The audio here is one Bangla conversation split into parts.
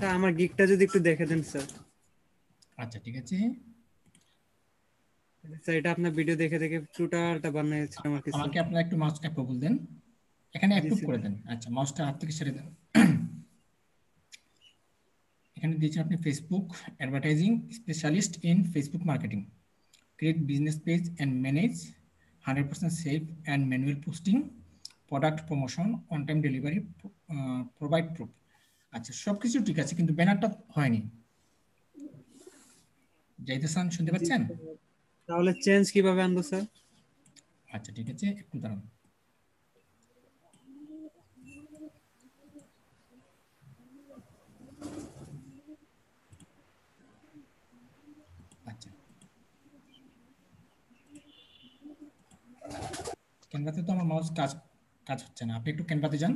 স্যার আমার গিগটা যদি একটু দেখে দেন স্যার। আচ্ছা ঠিক আছে, স্যার এটা আপনার ভিডিও দেখে দেখে টোটালটা বানিয়েছিলাম আর কি স্যার। আমাকে আপনারা একটু মাউস অ্যাপ্রুভাল দেন, এখানে জি অ্যাপ্রুভ স্যার। করে দেন। আচ্ছা মাউসটা হাত থেকে ছেড়ে দেন। এখানে দিয়েছেন আপনি Facebook advertising specialist in Facebook marketing, create business page and manage 100% safe and manual posting, product promotion, on time delivery, provide proof. আচ্ছা সব কিছু ঠিক আছে, কিন্তু ব্যানারটা হয়নি। যাইতেসান শুনতে জি পাচ্ছেন? স্যার। তাহলে চেঞ্জ কিভাবে আনবো স্যার? আচ্ছা ঠিক আছে, একটু দাঁড়ান। আচ্ছা ক্যানভাতে তো আমার মাউস কাজ কাজ হচ্ছে না, আপনি একটু ক্যানভাতে যান।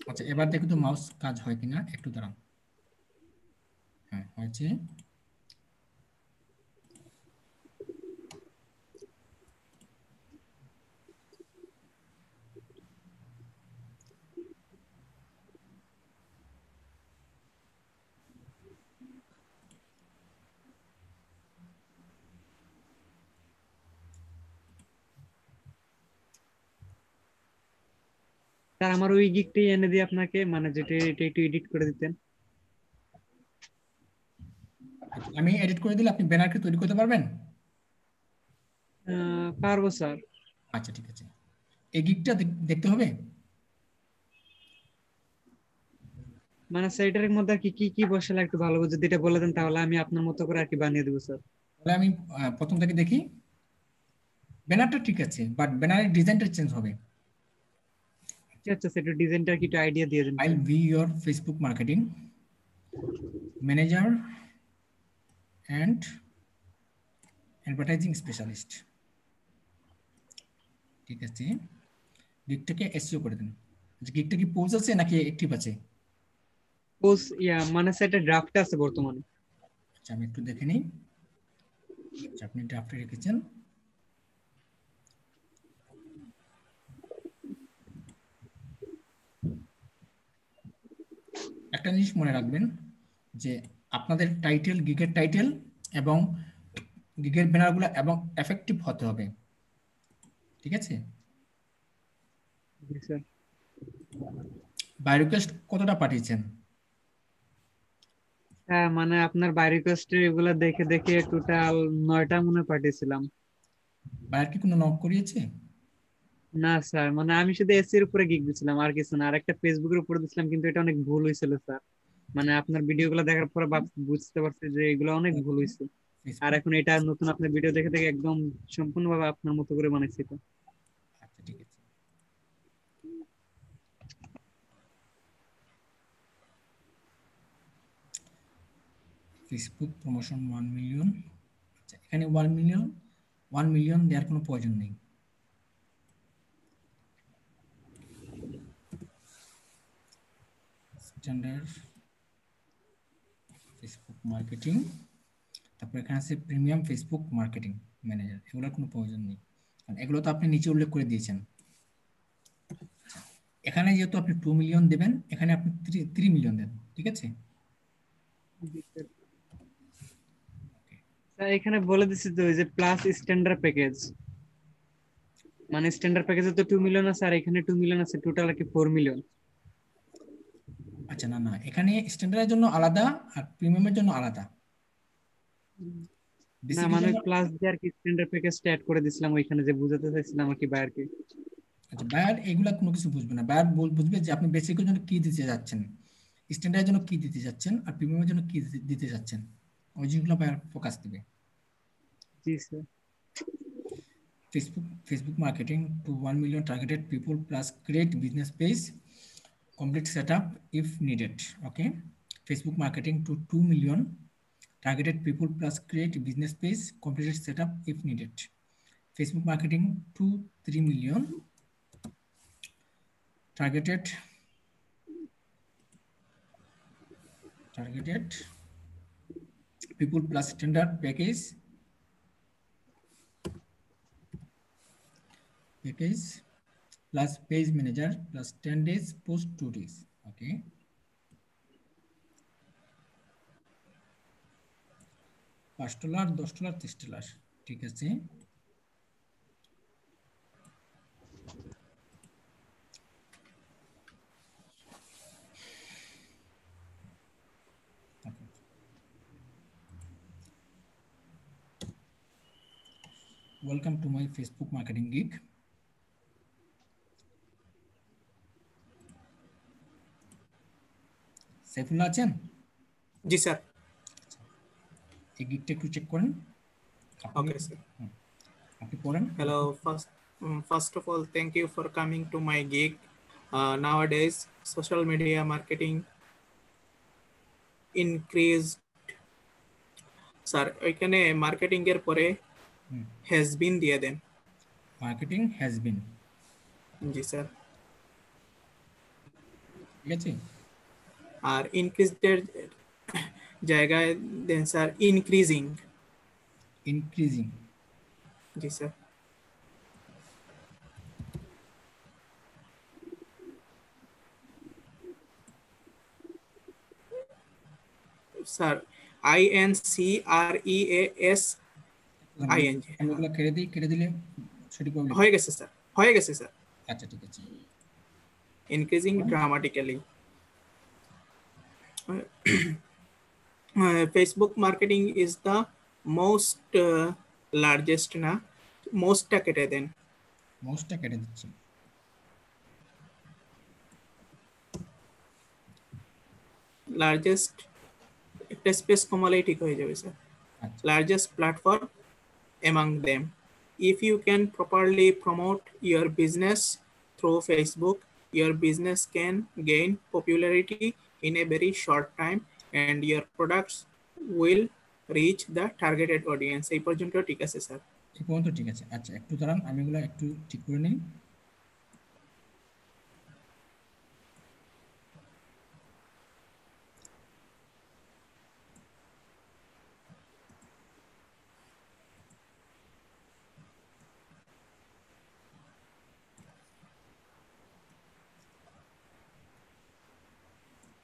আচ্ছা এবার দেখুন তো মাউস কাজ হয় কিনা, একটু দাঁড়ান। হ্যাঁ হয়েছে। স্যার আমার ওই গিগটাই এনে দিয়ে আপনাকে, মানে যেটা এটা একটু এডিট করে দিতেন। আমি এডিট করে দিলে আপনি ব্যানারকে তৈরি করতে পারবেন? পারবো স্যার। আচ্ছা ঠিক আছে, এই গিকটা দেখতে হবে। মানে স্যার এটার মধ্যে আর কি কি কি বসালে একটু ভালো হবে, যদি এটা বলে দেন তাহলে আমি আপনার মতো করে আর কি বানিয়ে দেবো স্যার। তাহলে আমি প্রথম থেকে দেখি। ব্যানারটা ঠিক আছে, বাট ব্যানারের ডিজাইনটা চেঞ্জ হবে। আচ্ছা আচ্ছা স্যার, একটু ডিজাইনটা কি একটু আইডিয়া দিয়ে দেন I'll sir. be your Facebook marketing manager and advertising specialist। ঠিক আছে, গিকটাকে এসইও করে দেন। আচ্ছা গিকটা কি পোজ আছে নাকি অ্যাক্টিভ আছে? পোজ মানে স্যার এটা ড্রাফটে আছে বর্তমানে। আচ্ছা আমি একটু দেখে নিই। আচ্ছা আপনি ড্রাফটে রেখেছেন। একটা জিনিস মনে রাখবেন যে আপনাদের টাইটেল, গিগের টাইটেল এবং গিগের ব্যানারগুলো এবং এফেক্টিভ হতে হবে, ঠিক আছে? জি স্যার। বাই রিকোয়েস্ট কতটা পাঠিয়েছেন? হ্যাঁ মানে আপনার বাই রিকোয়েস্টের এগুলা দেখে দেখে টোটাল 9টা মনে হয় পাঠিয়েছিলাম। বায়ার কি কোনো নক করিয়েছে? না স্যার, মানে আমি শুধু এসির উপরে গিগ দিছিলাম আর কিছু না, আর একটা ফেসবুকের উপরে দিছিলাম, কিন্তু এটা অনেক ভুল হয়েছিল স্যার। মানে আপনার ভিডিও গুলো দেখার পরে বুঝতে পারছি যে এগুলো অনেক ভুল হয়েছে। আর ফেসবুক। এখন এটা নতুন আপনার ভিডিও দেখে দেখে একদম সম্পূর্ণভাবে আপনার মতো করে বানাইছি এটা। আচ্ছা ঠিক আছে, ফেসবুক প্রমোশন 1 মিলিয়ন। আচ্ছা এখানে 1 মিলিয়ন, 1 মিলিয়ন দেওয়ার কোনো প্রয়োজন নেই। স্ট্যান্ডার্ড ফেসবুক মার্কেটিং, তারপর এখানে আছে প্রিমিয়াম ফেসবুক মার্কেটিং ম্যানেজার, এগুলোর কোনো প্রয়োজন নেই কারণ এগুলো তো আপনি নিচে উল্লেখ করে দিয়েছেন। এখানে যেহেতু আপনি 2 মিলিয়ন দেবেন, এখানে আপনি 3 মিলিয়ন দেন, ঠিক আছে? জি স্যার। স্যার এখানে বলে দিচ্ছি তো ওই যে প্লাস স্ট্যান্ডার্ড প্যাকেজ, মানে স্ট্যান্ডার্ড প্যাকেজে তো 2 মিলিয়ন আছে, আর এখানে 2 মিলিয়ন আছে, টোটাল আর কি 4 মিলিয়ন। আচ্ছা না না, এখানে স্ট্যান্ডার্ডের জন্য আলাদা আর প্রিমিয়ামের জন্য আলাদা। না বেসিকের মানে জন্য। প্লাস দিয়ে আর কি স্ট্যান্ডার্ড প্যাকেজটা অ্যাড করে দিছিলাম ওইখানে, যে বুঝাতে চাইছিলাম আর কি বায়ারকে। আচ্ছা বায়ার এগুলা কোনো কিছু বুঝবে না, বায়ার বুঝবে যে আপনি বেসিকের জন্য কি দিতে যাচ্ছেন, স্ট্যান্ডার্ডের জন্য কি দিতে যাচ্ছেন, আর প্রিমিয়ামের জন্য কি দিতে যাচ্ছেন, ওই জিনিসগুলো বায়ার ফোকাস দিবে। জি sir. Facebook marketing to 1 million targeted people plus create business page, complete setup if needed. Okay. Facebook marketing to 2 million targeted people plus create business page, completed setup if needed. Facebook marketing to 3 million targeted people plus standard package plus page manager plus 10 days post 2 days. Okay. $5, $10, $30, ঠিক আছে। Welcome to my Facebook marketing gig. Saifullah আছেন? জি স্যার। এই গিগটা একটু চেক করেন। Okay sir. আপনি পড়েন। Hello, first of all, thank you for coming to my gig. Nowadays, social media marketing increased. Sir ওইখানে মার্কেটিং এর পরে হ্যাজ বিন দিয়ে দেন। Marketing has been. জি স্যার। ঠিক আছে। আর ইনক্রিজড জায়গায় দেন স্যার ইনক্রিজিং। ইনক্রিজিং। জি স্যার। Sir INCREASING। আমি ওগুলো কেটে দিলে সঠিকভাবে হয়ে গেছে স্যার, হয়ে গেছে স্যার। আচ্ছা ঠিক আছে। Increasing dramatically. Facebook marketing is the most largest না, মোস্টটা কেটে দেন। মোস্টটা কেটে দিচ্ছি। লার্জেস্ট একটা স্পেস কমালেই ঠিক হয়ে যাবে sir. Largest platform among them. If you can properly promote your business through Facebook, your business can gain popularity in a very short time and your products will reach the targeted audience. এই পর্যন্ত ঠিক আছে স্যার? এই পর্যন্ত ঠিক আছে। আচ্ছা একটু দাঁড়ান, আমি এগুলো একটু ঠিক করে নিই।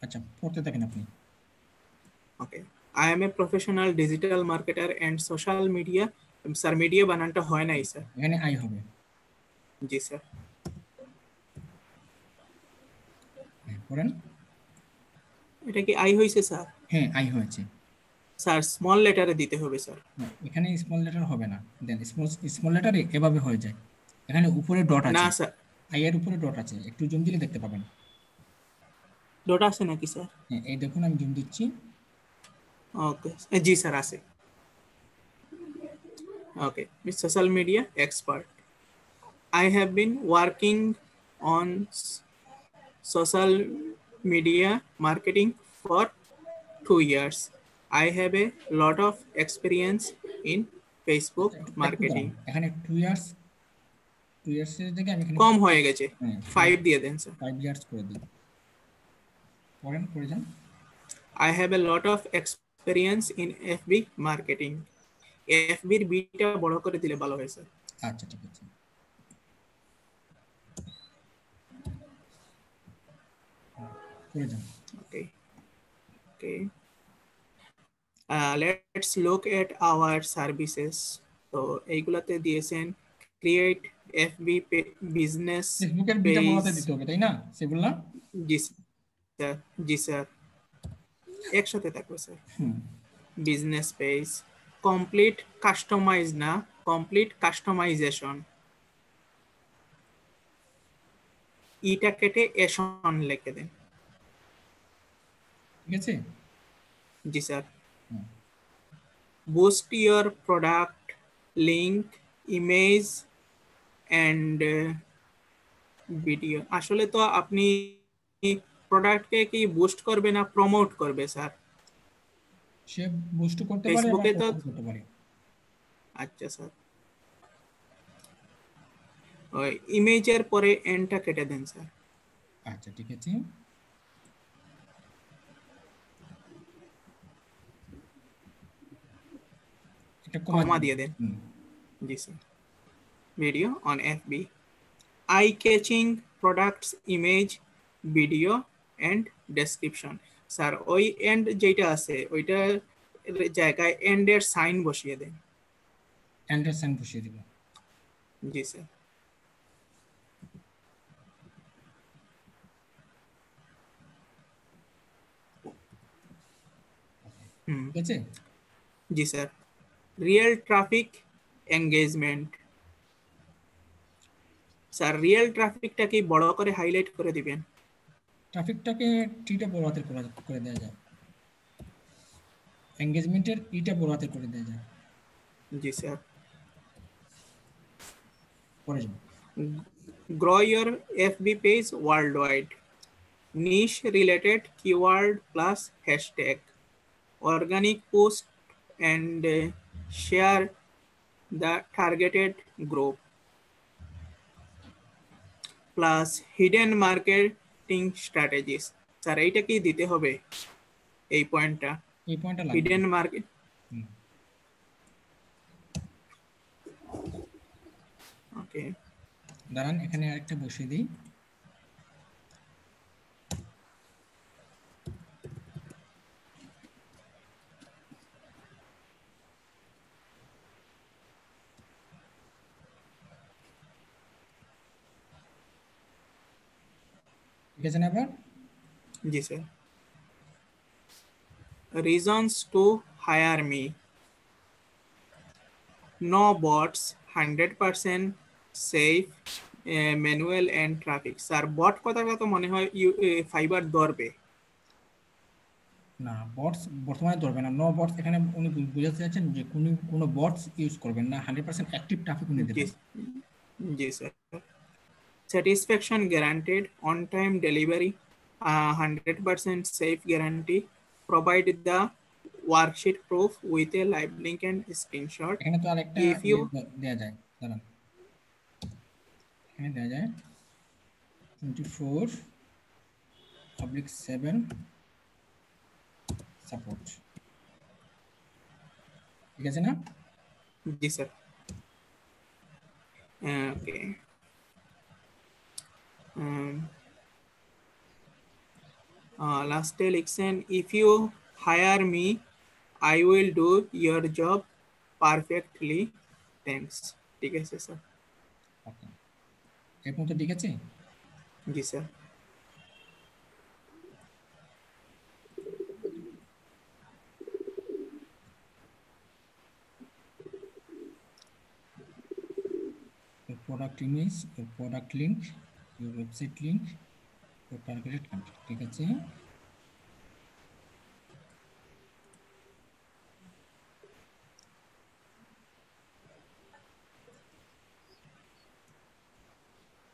আচ্ছা পড়তে থাকেন আপনি। ওকে। I am a professional digital marketer and social media. Sir media বানানটা হয় নাই স্যার। এখানে আই হবে। জি স্যার। পড়েন। এটা কি আই হয়েছে স্যার? হ্যাঁ আই হয়েছে। স্যার স্মল লেটারে দিতে হবে স্যার। এখানে স্মল লেটার হবে না, দেন স্মল লেটারে এভাবে হয়ে যায়। এখানে উপরে ডট আছে। না স্যার। আই এর উপরে ডট আছে, একটু জুম দিলে দেখতে পাবেন। ডট আছে নাকি স্যার? হ্যাঁ এই দেখুন আমি জুম দিচ্ছি। ওকে জি স্যার আছে। ওকে, social media expert. I have been working on social media marketing for 2 years. I have a lot of experience in Facebook marketing. এখানে 2 ইয়ার্স এর জায়গায় আমি এখানে কম হয়ে গেছে, 5 দিয়ে দেন স্যার। 5 ইয়ার্স করে দিই। পড়েন, পড়ে যান। I have a lot of experience in FB marketing. FB এর বিটা বড় করে দিলে ভালো হয় স্যার। আচ্ছা ঠিক আছে। পড়ে যান। Okay. Okay. Let's look at our services. তো এইগুলাতে দিয়েছেন create FB business ফেসবুকের বিটা বড়তে দিতে হবে তাই না সেগুলা? জি স্যার, জি স্যার, একসাথে থাকবে sir. Business page complete customize না, কমপ্লিট কাস্টমাইজেশন। ইটা কেটে এশন লিখে দেন। ঠিক আছে? জি sir. Boost your product, link, image and video. আসলে তো আপনি প্রোডাক্টকে কি বুস্ট করবে না প্রমোট করবে স্যার? সে বুস্ট করতে পারে ফেসবুকে তো করতে পারে। আচ্ছা স্যার। ওই ইমেজের পরে এন্ডটা কেটে দেন স্যার। আচ্ছা ঠিক আছে। এটা কমা দিয়ে দেন। জি sir. Video on FB. eye-catching products image, video and description. Sir ওই এন্ড যেটা আছে ওইটা জায়গায় এন্ড এর সাইন বসিয়ে দেন। এন্ড এর সাইন বসিয়ে দিব। জি স্যার। ঠিক আছে। জি sir. Real traffic engagement, sir real ট্রাফিকটা কি বড় করে হাইলাইট করে দিবেন? ট্রাফিকটাকে টিটা বড় হাতের করে দেওয়া যায়, এঙ্গেজমেন্টের ইটা বড় হাতের করে দেওয়া যায়। জি স্যার। পরে যাব। Grow your FB page world wide, niche related keyword plus hashtag, organic post and share the targeted group, plus hidden marketing strategies. Sir এইটা কি দিতে হবে? এই পয়েন্টটা হিডেন মার্কেট। ওকে, দাঁড়ান এখানে আরেকটা বসিয়ে দিই। ঠিক আছে না আবার? জি sir. Reasons to hire me, no bots, 100% safe, manual and traffic. Sir bot কথাটা তো মনে হয় ফাইবার ধরবে না, বটস বর্তমানে ধরবে না। নো বটস এখানে উনি বুঝাতে চাচ্ছেন যে কোনো বটস ইউজ করবেন না, 100% অ্যাক্টিভ ট্রাফিক উনি দেবেন। জি sir. Satisfaction guaranteed, on time delivery, 100% safe guarantee, provide the worksheet proof with a live link and screenshot. এখানে তো আরেকটা If you দেয়া যায়, দাঁড়ান এখানে দেয়া যায় 24/7 সাপোর্ট। ঠিক আছে না? জি স্যার। ওকে, লাস্টে লিখছেন if you hire me I will do your job perfectly, thanks. ঠিক আছে স্যার। ওকে, এই পর্যন্ত ঠিক আছে? জি sir. Your product image, your product link, your website link, your targeted content। ঠিক আছে।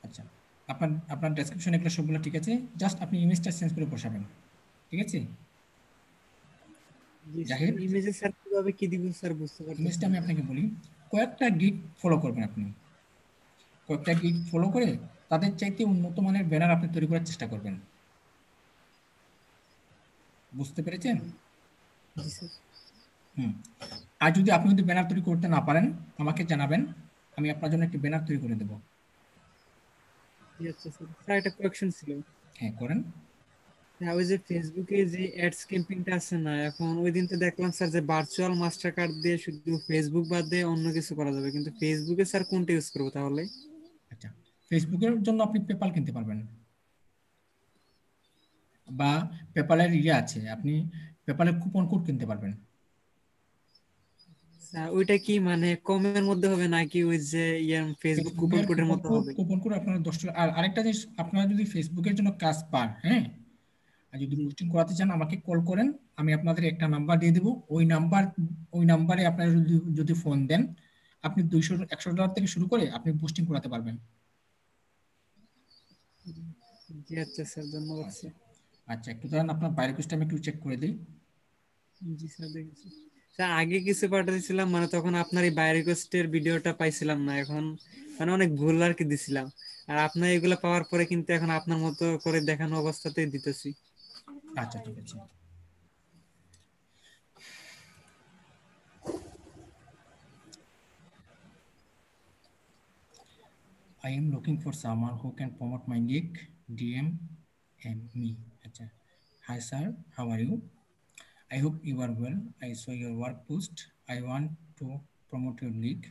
আচ্ছা, আপনার ডেসক্রিপশন এগুলো সবগুলো ঠিক আছে, জাস্ট আপনি ইমেজটা চেঞ্জ করে বসাবেন। ঠিক আছে? জাহিদ, ইমেজে স্যার কিভাবে কি দিব স্যার বুঝতে পারতেছি ইমেজটা আমি আপনাকে বলি, কয়েকটা গিগ ফলো করবেন আপনি। কয়েকটা গিগ ফলো করে তাদের চাইতে উন্নত মানের ব্যানার আপনি তৈরি করার চেষ্টা করবেন। বুঝতে পেরেছেন? জি স্যার। আর আপনি যদি ব্যানার তৈরি করতে না পারেন আমাকে জানাবেন, আমি আপনার জন্য একটি ব্যানার তৈরি করে দেবো। আচ্ছা স্যার। স্যার একটা কোয়েশ্চেন ছিল। হ্যাঁ করেন। হ্যাঁ, ওই যে ফেসবুকে যে অ্যাডস ক্যাম্পেইনটা আছে না, এখন ওই দিন তো দেখলাম স্যার যে ভার্চুয়াল মাস্টার কার্ড দিয়ে শুধু ফেসবুক বাদ দিয়ে অন্য কিছু করা যাবে, কিন্তু ফেসবুকে স্যার কোনটা ইউজ করবো তাহলে? আচ্ছা, ফেসবুকের জন্য আপনি পেপাল কিনতে পারবেন, বা পেপালের আছে, আপনি পেপালের কুপন কোড কিনতে পারবেন। ওইটা কি মানে কমের মধ্যে হবে নাকি ওই যে ফেসবুক কুপন ফেসবুকের কোডের মতো হবে? কুপন কোড আপনার 10 টাকা। আর আরেকটা জিনিস, আপনারা যদি ফেসবুকের জন্য কাজ পান, হ্যাঁ, আর যদি বুস্টিং করাতে চান আমাকে কল করেন, আমি আপনাদের একটা নাম্বার দিয়ে দেবো। ওই নাম্বারে আপনারা যদি ফোন দেন, আপনি $200-100 থেকে শুরু করে আপনি বুস্টিং করাতে পারবেন। জি আচ্ছা স্যার, ধন্যবাদ স্যার। আচ্ছা, একটু দাঁড়ান, আপনার বাইরে কোস্টটা আমি একটু চেক করে দিই। জি স্যার, দেখেছি স্যার। আগে কিছু পাঠিয়েছিলাম, মানে তখন আপনার এই বাই রিকোয়েস্টের ভিডিওটা পাইছিলাম না, এখন মানে অনেক ভুল আর কি দিছিলাম। আর আপনার এগুলো পাওয়ার পরে কিন্তু এখন আপনার মতো করে দেখানো অবস্থাতেই দিতেছি। আচ্ছা ঠিক আছে। I am looking for someone who can promote my gig. DM me. আচ্ছা, hi sir, how are you? I hope you are well. I saw your work post. I want to promote your gig.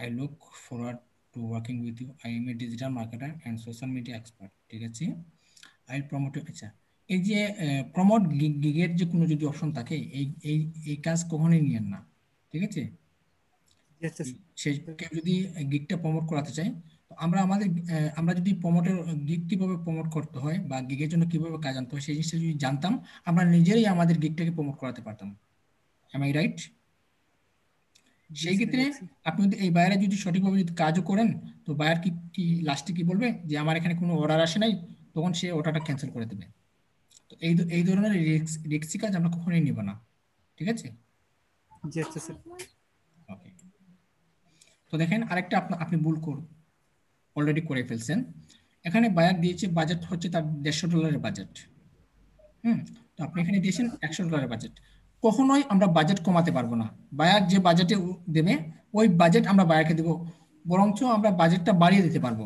I look forward to working with you. I am a digital marketer and social media expert. ঠিক আছে, I'll promote you. আচ্ছা, এই যে প্রমোট গিগের যে কোনো যদি অপশন থাকে, এই এই এই কাজ কখনোই নিয়েন না, ঠিক আছে? আচ্ছা সে কেউ যদি গিগটা প্রমোট করাতে চায়, তো আমরা আমাদের আমরা যদি প্রমোটের গিগ কিভাবে প্রমোট করতে হয় বা গিগের জন্য কিভাবে কাজ আনতে হয় সেই জিনিসটা যদি জানতাম, আমরা নিজেরাই আমাদের গিগটাকে প্রমোট করাতে পারতাম। Am I right? সেই ক্ষেত্রে আপনি যদি এই বায়ারে যদি সঠিকভাবে যদি কাজও করেন, তো বায়ার কি কি লাস্টে কি বলবে যে আমার এখানে কোনো অর্ডার আসে নাই, তখন সে অর্ডারটা ক্যান্সেল করে দেবে। তো এই ধরনের রিস্কি কাজ আমরা কখনোই নিব না, ঠিক আছে? জি আচ্ছা স্যার। ওকে, তো দেখেন আরেকটা আপনি ভুল অলরেডি করে ফেলছেন। এখানে বায়ার দিয়েছে বাজেট হচ্ছে তার $150 বাজেট। তো আপনি এখানে দিয়েছেন $100 বাজেট। কখনোই আমরা বাজেট কমাতে পারবো না। বায়ার যে বাজেটে দেবে ওই বাজেট আমরা বায়ারকে দেবো, বরঞ্চ আমরা বাজেটটা বাড়িয়ে দিতে পারবো,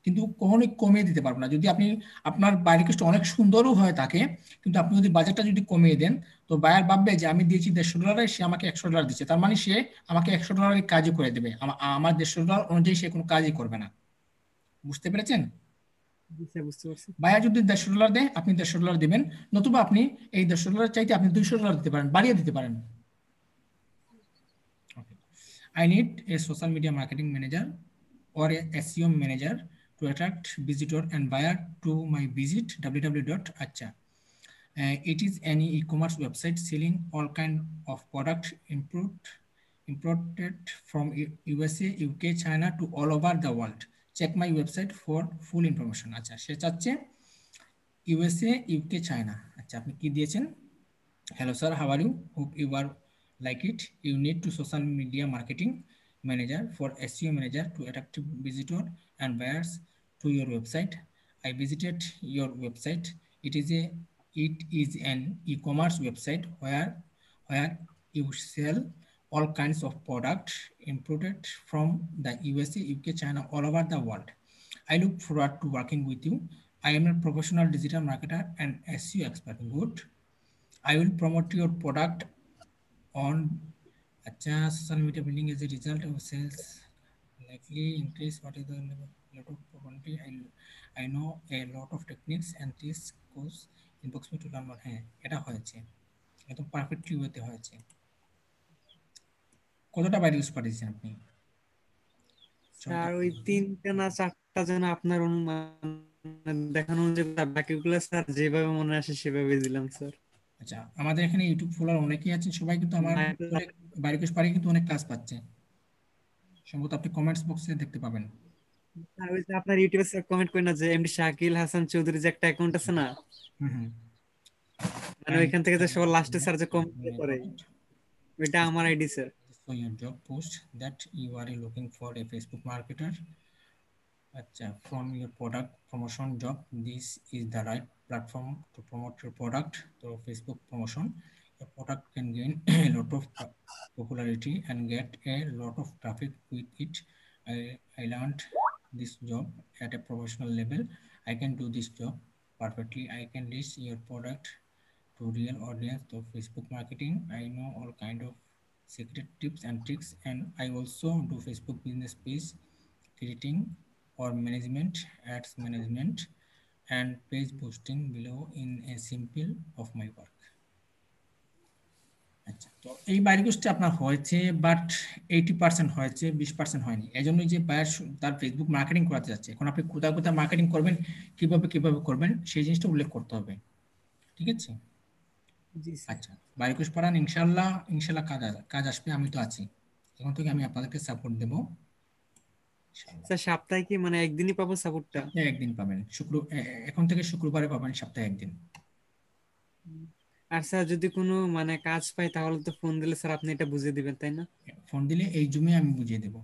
কিন্তু কখনোই কমিয়ে দিতে পারবো না। যদি আপনি আপনার বায়ার রিকোয়েস্ট অনেক সুন্দরও হয়ে থাকে, কিন্তু আপনি যদি বাজেটটা যদি কমিয়ে দেন, তো বায়ার ভাববে যে আমি দিয়েছি $150, সে আমাকে $100 দিচ্ছে, তার মানে সে আমাকে $100 কাজই করে দেবে, আমার $150 অনুযায়ী সে কোনো কাজই করবে না। বুঝতে পেরেছেন? বুঝতে পারছি। বায়ার যদি $150 দেয়, আপনি $150 দিবেন, নতুবা আপনি এই $150 চাইতে আপনি $200 দিতে পারেন, বাড়িয়ে দিতে পারেন। I need a social media marketing manager or a SEO manager to attract visitor and buyer to my visit www.acha. It is an e-commerce website selling all kind of product imported from USA, UK, China to all over the world. Check my website for full information. আচ্ছা, সে চাচ্ছে USA, UK, China. আচ্ছা, আপনি কি দিয়েছেন? Hello sir, how are you? Hope you are like it. You need to social media marketing manager for SEO manager to attract visitor and buyers to your website. I visited your website. It is an e-commerce website where you sell all kinds of product imported from the USA, UK, China, all over the world. I look forward to working with you. I am a professional digital marketer and SEO expert. Good. I will promote your product on social media building as a result of sales likely increase. What is the lot of opportunity? I know a lot of techniques and this course inbox me to learn more. হ্যাঁ, এটা হয়েছে, একদম পারফেক্টলি হতে হয়েছে। কতটা বাইরে ইউজ পাঠিয়েছেন আপনি? স্যার ওই 3টা না 4টা যেন আপনার অনুমান দেখানো অনুযায়ী, বাকিগুলো স্যার যেভাবে মনে আসে সেভাবে দিলাম স্যার। আচ্ছা, আমাদের এখানে ইউটিউব ফলোয়ার অনেকেই আছেন, সবাই কিন্তু আমার বাইরে ইউজ পাঠিয়ে কিন্তু অনেক কাজ পাচ্ছে। সম্ভবত আপনি কমেন্টস বক্সে দেখতে পাবেন। আর ওই যে আপনার ইউটিউবে স্যার কমেন্ট করেন না যে এমডি শাকিল হাসান চৌধুরী যে একটা অ্যাকাউন্ট আছে না, মানে ওইখান থেকে যে সবার লাস্টে স্যার যে কমেন্ট করে, ওইটা আমার ID sir. So your job post that you are looking for a Facebook marketer. From your product promotion job, this is the right platform to promote your product. So Facebook promotion, your product can gain a lot of popularity and get a lot of traffic with it. I learned this job at a professional level. I can do this job perfectly. I can reach your product to real audience. So Facebook marketing, I know all kind of secret tips and tricks, and I also do Facebook business page creating or management, ads management, and page boosting below in a simple of my work. আচ্ছা, তো এই বাইরিকোসটা আপনার হয়েছে, বাট 80% হয়েছে, 20% হয়নি। এই জন্যই যে বায়ার তার ফেসবুক মার্কেটিং করাতে যাচ্ছে, এখন আপনি কোথায় কোথায় মার্কেটিং করবেন, কিভাবে করবেন, সেই জিনিসটা উল্লেখ করতে হবে, ঠিক আছে? আচ্ছা, বাইরিকোস পড়ান, ইনশাল্লাহ কাজ আসবে, আমি তো আছি, এখন থেকে আমি আপনাদেরকে সাপোর্ট দেবো। স্যার সপ্তাহে কি মানে একদিনই পাবো সাপোর্টটা? একদিন পাবেন, এখন থেকে শুক্রবারে পাবেন, সপ্তাহে একদিন। আর স্যার যদি কোনো মানে কাজ পাই তাহলে তো ফোন দিলে স্যার আপনি এটা বুঝিয়ে দিবেন, তাই না? ফোন দিলে এই জুমে আমি বুঝিয়ে দেবো।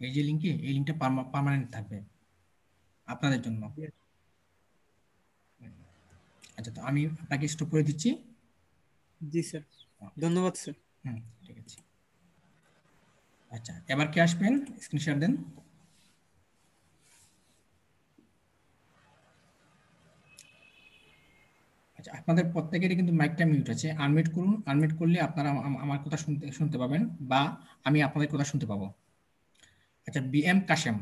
এই যে লিংকে, এই লিংকটা পার্মানেন্ট থাকবে আপনাদের জন্য। আচ্ছা, তো আমি আপনাকে স্টপ করে দিচ্ছি। জি স্যার, ধন্যবাদ স্যার। ঠিক আছে। আচ্ছা, এবার কে আসবেন, স্ক্রিনশট দেন। আপনাদের প্রত্যেকেরই কিন্তু মাইকটা মিউট আছে, আনমিউট করুন। আনমিউট করলে আপনারা আমার কথা শুনতে পাবেন বা আমি আপনাদের কথা শুনতে পাবো। আচ্ছা, বিএম কাশেম,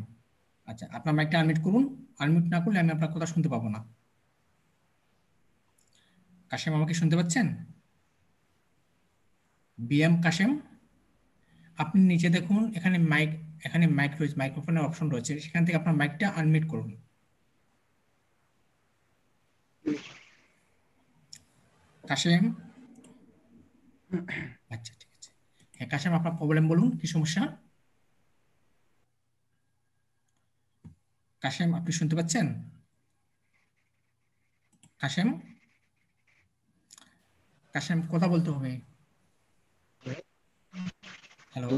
আচ্ছা আপনার মাইকটা আনমিউট করুন। আনমিউট না করলে আমি আপনার কথা শুনতে পাবো না। কাশেম, আমাকে শুনতে পাচ্ছেন? বিএম কাশেম, আপনি নিচে দেখুন, এখানে মাইক রয়েছে, মাইক্রোফোনের অপশন রয়েছে, সেখান থেকে আপনার মাইকটা আনমিউট করুন। কাশেম, আচ্ছা ঠিক আছে। হ্যাঁ কাশেম, আপনার প্রবলেম বলুন, কি সমস্যা? কাশেম, আপনি শুনতে পাচ্ছেন? কাশেম, কাশেম কথা বলতে হবে। হ্যালো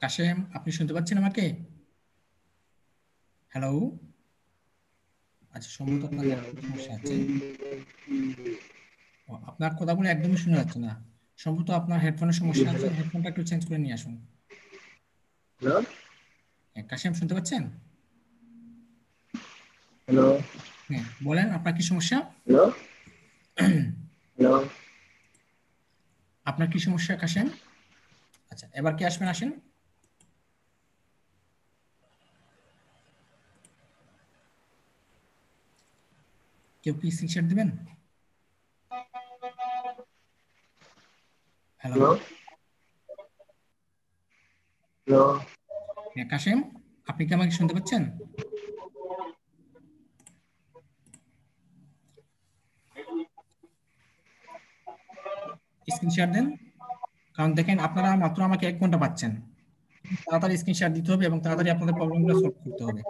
কাশেম, আপনি শুনতে পাচ্ছেন আমাকে? হ্যালো, আচ্ছা সম্ভবত আপনার নেটওয়ার্কের সমস্যা আছে। আপনার কথাগুলো একদমই শোনা যাচ্ছে না, সম্ভবত আপনার হেডফোনের সমস্যা আছে। হেডফোনটা একটু চেঞ্জ করে নিয়ে আসুন। হ্যালো, কাশেম শুনতে পাচ্ছেন? হ্যালো, হ্যাঁ বলেন, আপনার কি সমস্যা? Hello, hello. আপনার কি সমস্যা কাশেম? আচ্ছা, এবার কি আসবেন, আসেন। কেউ কি স্ক্রিনশট দিবেন? হ্যালো, হ্যালো, হ্যাঁ কাশেম, আপনি কি আমাকে শুনতে পাচ্ছেন? স্ক্রিনশট দেন, কারণ দেখেন আপনারা মাত্র আমাকে 1 ঘন্টা পাচ্ছেন। তাড়াতাড়ি স্ক্রিনশট দিতে হবে এবং তাড়াতাড়ি আপনাদের প্রবলেমগুলো সলভ করতে হবে।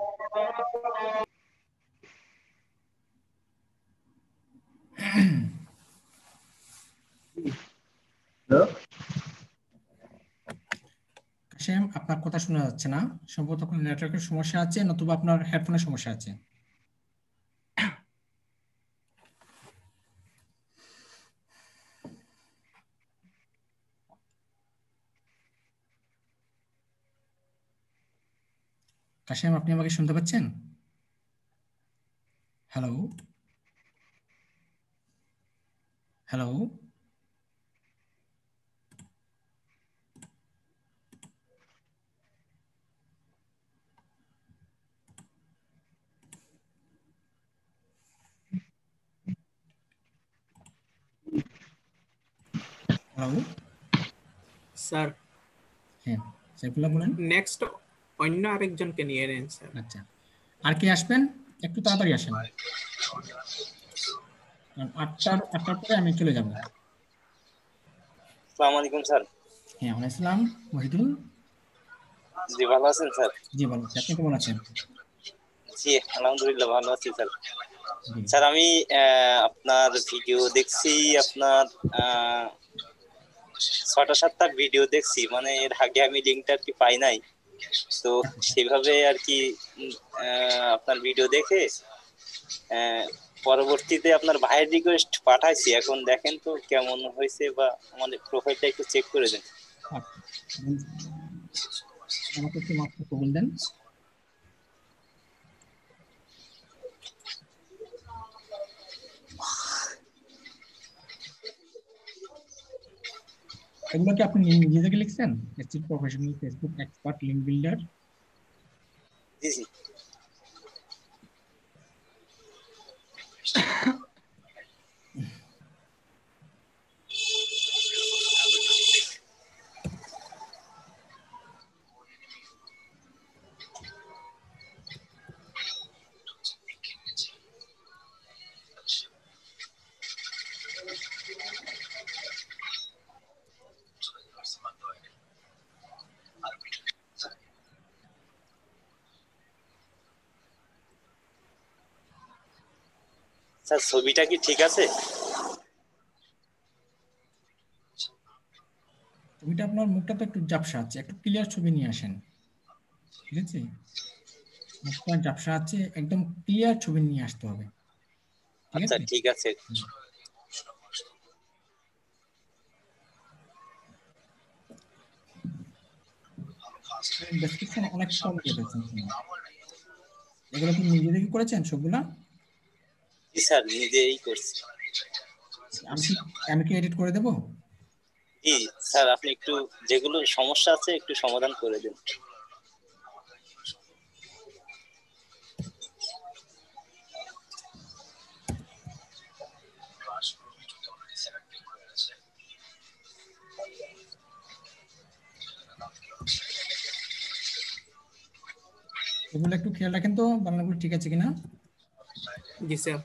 হ্যালো। কাশেম, আপনার কথা শোনা যাচ্ছে না, সম্ভবত আপনার নেটওয়ার্কের সমস্যা আছে, নতুবা আপনার হেডফোনের সমস্যা আছে। কাশেম, আপনি আমাকে শুনতে পাচ্ছেন? Hello, hello, hello. স্যার, হ্যাঁ সাইফুল্লাহ বলেন। নেক্সট অন্য আরেকজনকে নিয়ে নেন স্যার। আচ্ছা, আর কি আসবেন? একটু তাড়াতাড়ি আসেন, কারণ 8টার পরে আমি চলে যাব। আসসালামু আলাইকুম স্যার। হ্যাঁ ওয়ালাইকুম আসসালাম মহিদুল। জি ভালো আছেন স্যার? জি ভালো আছি, আপনি কেমন আছেন? জি আলহামদুলিল্লাহ ভালো আছি স্যার। জি। স্যার আমি আপনার ভিডিও দেখছি, আপনার 6টা-7টা ভিডিও দেখছি, মানে এর আগে আমি লিঙ্কটা আর কি পাই নাই, তো সেভাবে আর কি আপনার ভিডিও দেখে পরবর্তীতে আপনার ভাইয়ের রিকোয়েস্ট পাঠাইছি। এখন দেখেন তো কেমন হয়েছে, বা আমাদের প্রোফাইলটা একটু চেক করে দেন। আমাকে একটু মাত্র কবুল দেন। এগুলো কি আপনি নিজে থেকে লিখছেন? ST professional Facebook expert link builder. জি জি। স্যার ছবিটা কি ঠিক আছে? ছবিটা আপনার মুখটা তো একটু ঝাপসা আছে, একটু ক্লিয়ার ছবি নিয়ে আসেন। ঠিক আছে, মুখটা ঝাপসা আছে, একদম ক্লিয়ার ছবি নিয়ে আসতে হবে। ঠিক আচ্ছা আছে, ঠিক আছে। ডেসক্রিপশন অনেক কম দিয়ে ফেলছেন। এগুলো কি নিজে থেকে করেছেন সবগুলা? স্যার নিজেই করছি। আমি কি এডিট করে দেব? জি স্যার, আপনি একটু যেগুলো সমস্যা আছে একটু সমাধান করে দিন। এগুলো একটু খেয়াল রাখেন তো বাংলাগুলো ঠিক আছে কিনা। জি স্যার।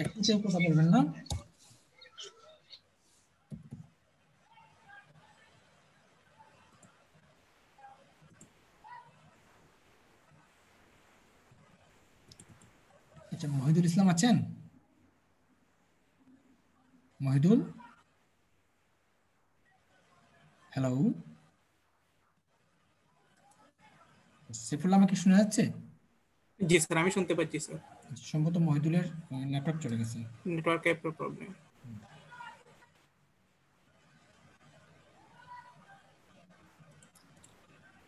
একটু কেউ কথা বলবেন না। আচ্ছা, মহিদুল ইসলাম আছেন? মহিদুল, হ্যালো। সাইফুল্লাহ, আমাকে শোনা যাচ্ছে? জি স্যার, আমি শুনতে পাচ্ছি স্যার। সম্ভবত মহিদুলের নেটওয়ার্ক চলে গেছে। নেটওয়ার্কের প্রবলেম।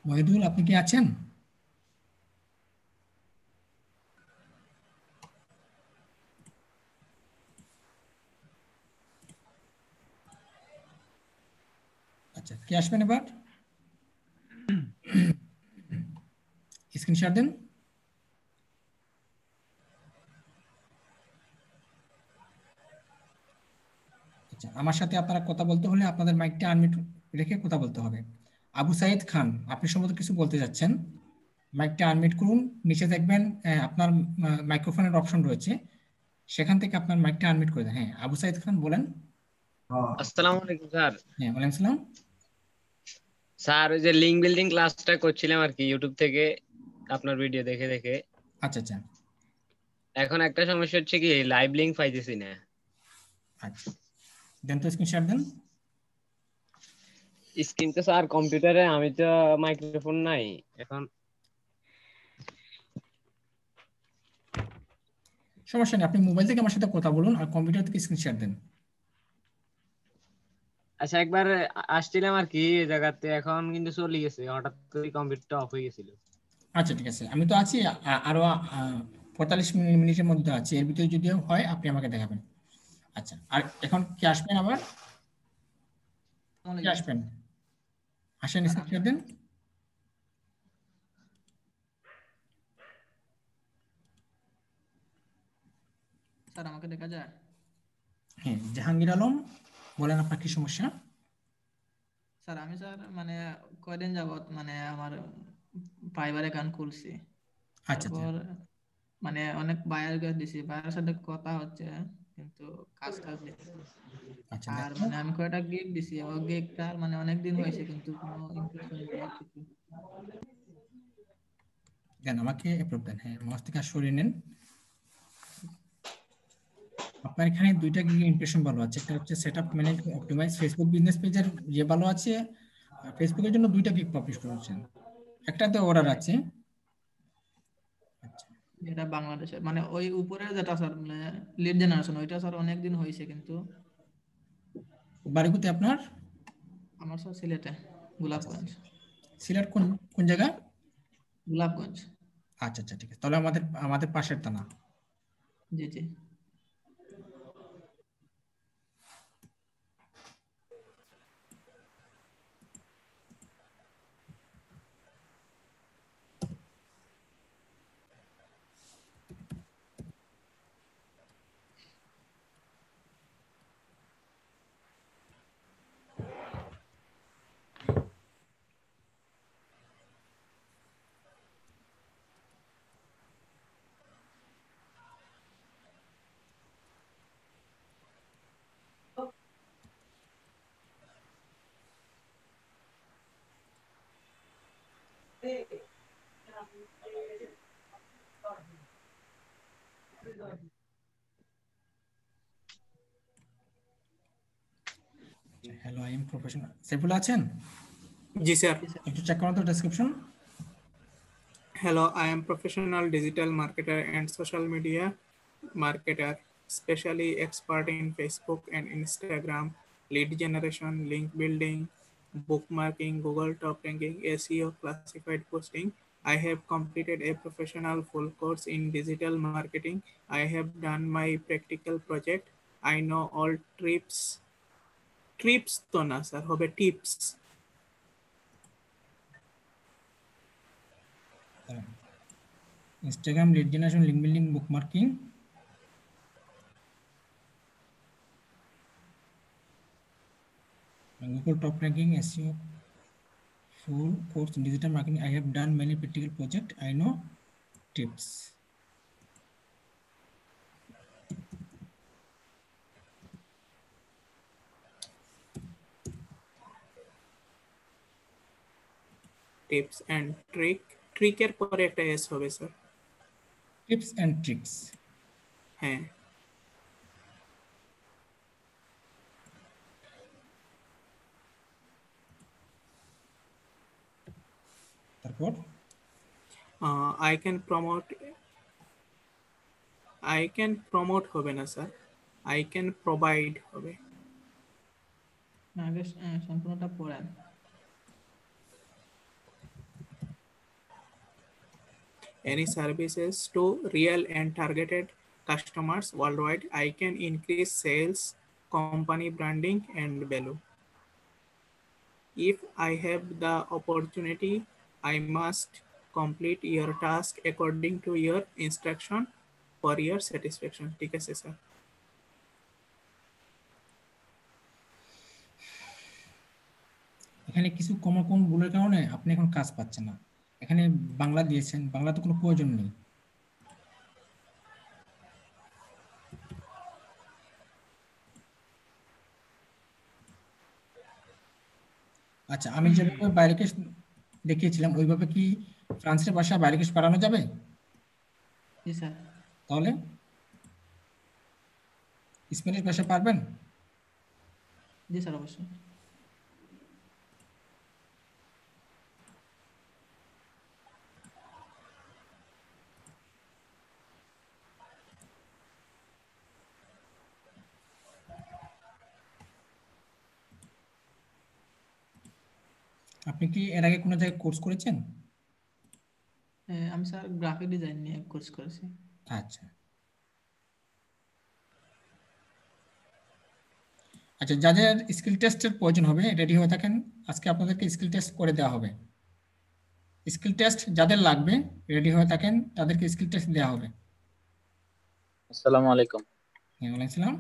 মহিদুল, আপনি কি আছেন? আচ্ছা, কে আসবেন এবার? স্ক্রিনশট দেন। আচ্ছা, আমার সাথে আপনারা কথা বলতে হলে আপনাদের মাইকটা আনমিউট রেখে কথা বলতে হবে। আবু সাইদ খান, আপনি সম্ভবত কিছু বলতে যাচ্ছেন। মাইকটা আনমিউট করুন। নিচে দেখবেন আপনার মাইক্রোফোনের অপশন রয়েছে, সেখান থেকে আপনার মাইকটা আনমিউট করে দেন। হ্যাঁ, আবু সাইদ খান বলেন। আসসালামু আলাইকুম স্যার। হ্যাঁ, ওয়ালাইকুম আসসালাম। স্যার, ওই যে লিঙ্ক বিল্ডিং ক্লাসটা করছিলাম আর কি ইউটিউব থেকে আপনার ভিডিও দেখে দেখে। আচ্ছা আচ্ছা এখন একটা সমস্যা হচ্ছে কি লাইভ লিঙ্ক পাইতেছি না। আচ্ছা, দেন তো স্ক্রিনশট দেন। স্ক্রিন তো স্যার কম্পিউটারে, আমি তো মাইক্রোফোন নাই এখন। সমস্যা নেই, আপনি মোবাইল থেকে আমার সাথে কথা বলুন আর কম্পিউটার থেকে স্ক্রিনশট দেন। আচ্ছা, একবার আসছিলাম আর কি এই জায়গাতে, এখন কিন্তু চলে গেছে, হঠাৎ করে কম্পিউটারটা অফ হয়ে গেছিল। আচ্ছা ঠিক আছে, আমি তো আছি, আরো 45 মিনিটের মধ্যে আছি, এর ভিতরে যদি হয় আপনি আমাকে দেখাবেন। আচ্ছা, আর এখন কি আসবেন আবার? কি আসবেন? আসেন, স্ক্রিনশট দেন। স্যার আমাকে দেখা যায়? হ্যাঁ, জাহাঙ্গীর আলম, বলেন আপনার কি সমস্যা? স্যার আমি স্যার মানে কয়দিন যাবত মানে আমার ফাইবার অ্যাকাউন্ট খুলছি, আচ্ছা আচ্ছা তারপর মানে অনেক বায়ার কাছে দিছি, বায়ার সাথে কথা হচ্ছে কিন্তু কাজ টাজ দিচ্ছে না। আচ্ছা আর দেখো মানে আমি কয়টা গিগ দিছি, ও গিগটা মানে অনেক দিন হয়েছে কিন্তু কোনো ইমপ্রেশন বা কিছু। দেন আমাকে অ্যাপ্রুভ দেন। হ্যাঁ, মাউস থেকে আর সরিয়ে নেন। আপনার এখানে দুইটা গিগ ইমপ্রেশন ভালো আছে, একটা হচ্ছে setup manage optimize Facebook business পেজের ভালো আছে, আর ফেসবুকের জন্য দুইটা গিগ পাবলিশ করেছেন, একটাতে অর্ডার আছে। আচ্ছা এটা বাংলাদেশের মানে ওই উপরে যেটা স্যার মানে লিড জেনারেশন, ওইটা স্যার অনেক দিন হয়েছে কিন্তু। বাড়ি কোথায় আপনার? আমার স্যার সিলেটে, গোলাপগঞ্জ। সিলেট কোন কোন জায়গা? গোলাপগঞ্জ। আচ্ছা আচ্ছা ঠিক আছে, তাহলে আমাদের আমাদের পাশের থানা। জি জি। Hello, I am professional Saiful আছেন? জি স্যার। একটু চেক করুন তো description. Hello, I am professional digital marketer and social media marketer, especially expert in Facebook and Instagram, lead generation, link building, bookmarking, Google top ranking, SEO, classified posting. I have completed a professional full course in digital marketing. I have done my practical project. I know all trips to na sir, hobe tips. Instagram lead generation, link building, bookmarking, Google top ranking, SEO, full course in digital marketing. I have done many practical project. I know tips. Tips and ট্রিকের পরে একটা এস হবে স্যার। Tips and tricks. হ্যাঁ। তারপর I can promote হবে না স্যার, I can provide হবে। আগে সম্পূর্ণটা পড়েন। Any services to real and targeted customers worldwide. I can increase sales, company branding, and value. If I have the opportunity, I must complete your task according to your instruction for your satisfaction. ঠিক আছে স্যার। এখানে কিছু কোন ভুলের কারণে আপনি এখন কাজ পাচ্ছেন না। এখানে বাংলা দিয়েছেন, বাংলা তো কোনো প্রয়োজন নেই। আচ্ছা, আমি যেভাবে বাইরেকে দেখিয়েছিলাম ওইভাবে কি ফ্রান্সের ভাষা বাইরেকে পাঠানো যাবে? জি স্যার। তাহলে স্প্যানিশ ভাষা পারবেন? জি স্যার অবশ্যই। আপনি কি এর আগে কোনো জায়গায় কোর্স করেছেন? আমি স্যার গ্রাফিক ডিজাইন নিয়ে কোর্স করেছি। আচ্ছা আচ্ছা, যাদের স্কিল টেস্টের প্রয়োজন হবে রেডি হয়ে থাকেন, আজকে আপনাদেরকে স্কিল টেস্ট করে দেওয়া হবে। স্কিল টেস্ট যাদের লাগবে রেডি হয়ে থাকেন, তাদেরকে স্কিল টেস্ট দেওয়া হবে। আসসালামু আলাইকুম। ওয়ালাইকুম আসসালাম।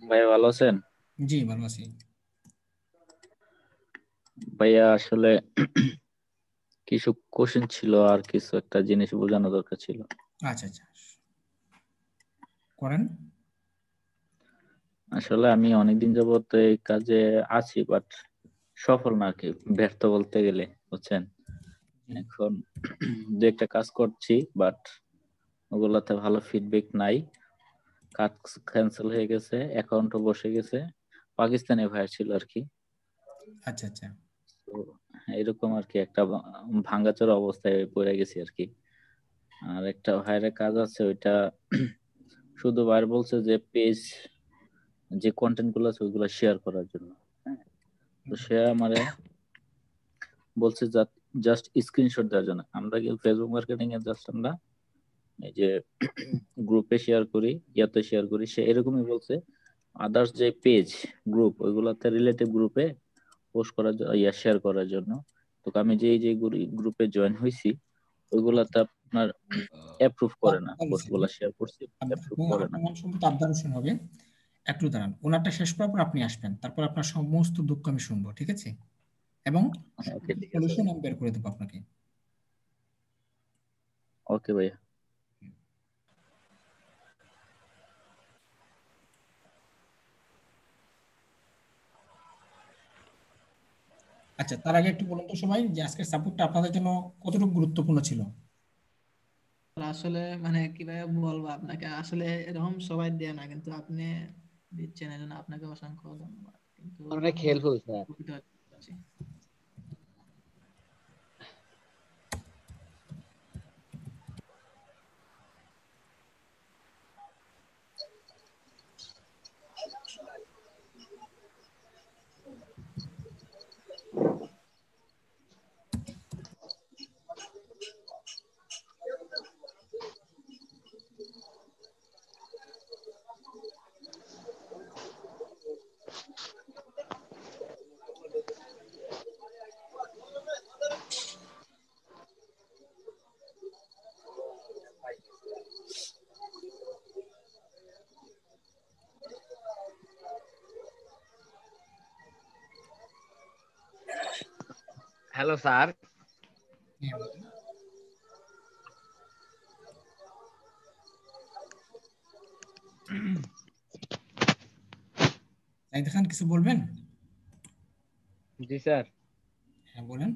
ভাই ভালো আছেন? জি ভালো আছি। ভাইয়া আসলে কিছু কোশ্চেন ছিল আর কিছু একটা জিনিস বোঝানো দরকার ছিল। আচ্ছা আচ্ছা, করেন। আসলে আমি অনেকদিন যাবত এই কাজে আছি, বাট সফল না আর কি, ব্যর্থ বলতে গেলে, বুঝছেন। এখন দু একটা কাজ করছি, বাট ওগুলাতে ভালো ফিডব্যাক নাই, কাজ ক্যান্সেল হয়ে গেছে, অ্যাকাউন্টও বসে গেছে। পাকিস্তানি ভাইয়ার ছিল আর কি। আচ্ছা আচ্ছা, তো এরকম আর কি একটা ভাঙাচোরা অবস্থায় পড়ে গেছি আর কি। আর একটা ভাইয়ের কাজ আছে, ওইটা শুধু ভাইয়ের বলছে যে পেজ যে কন্টেন্ট গুলো আছে ওইগুলো শেয়ার করার জন্য। হ্যাঁ, তো সে আমারে বলছে জাস্ট স্ক্রিনশট দেওয়ার জন্য। আমরা কি ফেসবুক মার্কেটিং এ জাস্ট আমরা এই যে গ্রুপে শেয়ার করি, ইয়াতে শেয়ার করি, সে এরকমই বলছে। আদার্স যে পেজ গ্রুপ ওইগুলাতে রিলেটিভ গ্রুপে পোস্ট করার ইয়া শেয়ার করার জন্য। তো আমি যে গ্রুপে জয়েন হইছি ওইগুলাতে আপনার অ্যাপ্রুভ করে না, পোস্টগুলো শেয়ার করছি অ্যাপ্রুভ করে না। আপনার সম্পর্কে আবদার হবে, একটু দাঁড়ান, ওনারটা শেষ করার পর আপনি আসবেন, তারপর আপনার সমস্ত দুঃখ আমি শুনবো, ঠিক আছে? এবং ওকে, ঠিক আছে সলিউশন আমি বের করে দেবো আপনাকে। ওকে ভাইয়া। আচ্ছা, তার আগে একটু বলুন তো সবাই যে আজকের সাপোর্টটা আপনাদের জন্য কতটুকু গুরুত্বপূর্ণ ছিল। আসলে মানে কিভাবে বলবো আপনাকে, আসলে এরকম সবাই দেয় না, কিন্তু আপনি দিচ্ছেন, এজন্য আপনাকে অসংখ্য ধন্যবাদ। কিন্তু অনেক হেল্পফুল স্যার। উপকৃত হচ্ছি। Hello sir. জাহিদ খান কিছু বলবেন? জি স্যার। হ্যাঁ বলেন।